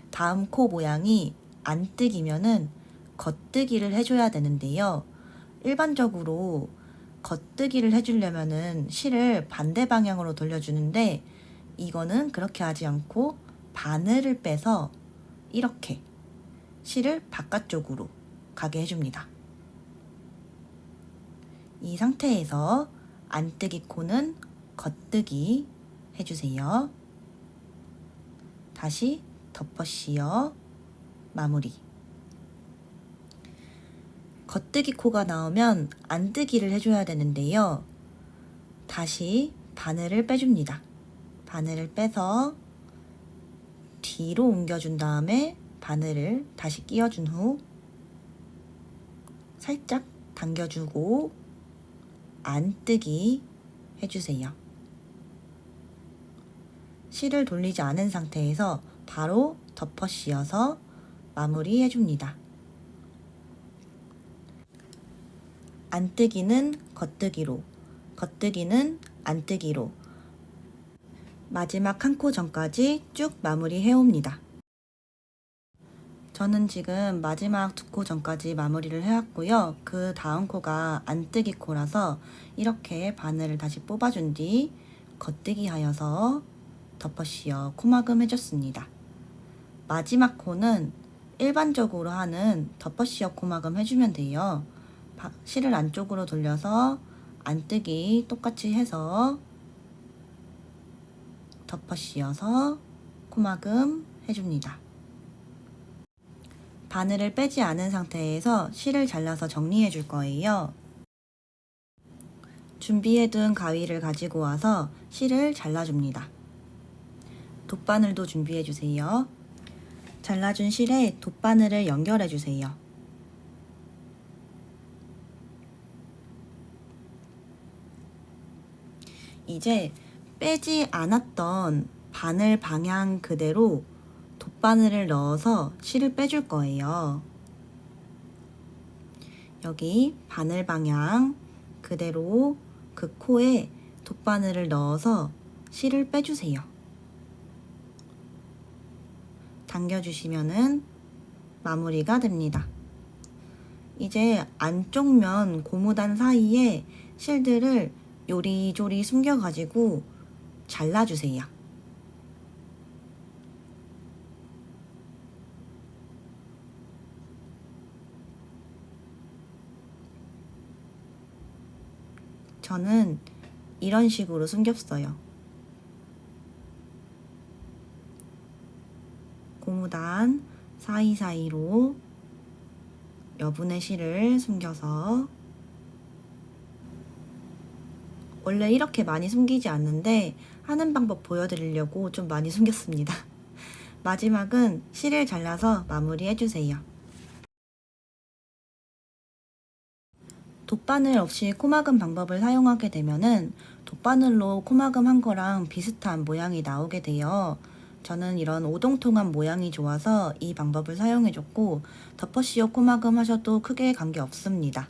다음 코 모양이 안뜨기면은 겉뜨기를 해줘야 되는데요. 일반적으로 겉뜨기를 해주려면은 실을 반대 방향으로 돌려주는데 이거는 그렇게 하지 않고 바늘을 빼서 이렇게 실을 바깥쪽으로 가게 해줍니다. 이 상태에서 안뜨기 코는 겉뜨기 해주세요. 다시 덮어씌어 마무리. 겉뜨기 코가 나오면 안뜨기를 해줘야 되는데요. 다시 바늘을 빼줍니다. 바늘을 빼서 뒤로 옮겨준 다음에 바늘을 다시 끼워준 후 살짝 당겨주고 안뜨기 해주세요. 실을 돌리지 않은 상태에서 바로 덮어 씌어서 마무리 해줍니다. 안뜨기는 겉뜨기로, 겉뜨기는 안뜨기로 마지막 한 코 전까지 쭉 마무리 해옵니다. 저는 지금 마지막 두 코 전까지 마무리를 해왔고요. 그 다음 코가 안뜨기 코라서 이렇게 바늘을 다시 뽑아준 뒤 겉뜨기 하여서 덮어씌어 코막음 해줬습니다. 마지막 코는 일반적으로 하는 덮어씌어 코막음 해주면 돼요. 실을 안쪽으로 돌려서 안뜨기 똑같이 해서 덮어씌어서 코막음 해줍니다. 바늘을 빼지 않은 상태에서 실을 잘라서 정리해 줄 거예요. 준비해둔 가위를 가지고 와서 실을 잘라줍니다. 돗바늘도 준비해 주세요. 잘라준 실에 돗바늘을 연결해 주세요. 이제 빼지 않았던 바늘 방향 그대로 돗바늘을 넣어서 실을 빼줄 거예요. 여기 바늘 방향 그대로 그 코에 돗바늘을 넣어서 실을 빼주세요. 당겨주시면은 마무리가 됩니다. 이제 안쪽 면 고무단 사이에 실들을 요리조리 숨겨가지고 잘라주세요. 저는 이런 식으로 숨겼어요. 고무단 사이사이로 여분의 실을 숨겨서 원래 이렇게 많이 숨기지 않는데 하는 방법 보여드리려고 좀 많이 숨겼습니다. 마지막은 실을 잘라서 마무리 해주세요. 돗바늘 없이 코막음 방법을 사용하게 되면은 돗바늘로 코막음 한 거랑 비슷한 모양이 나오게 돼요. 저는 이런 오동통한 모양이 좋아서 이 방법을 사용해줬고 덮어씌워 코막음 하셔도 크게 관계 없습니다.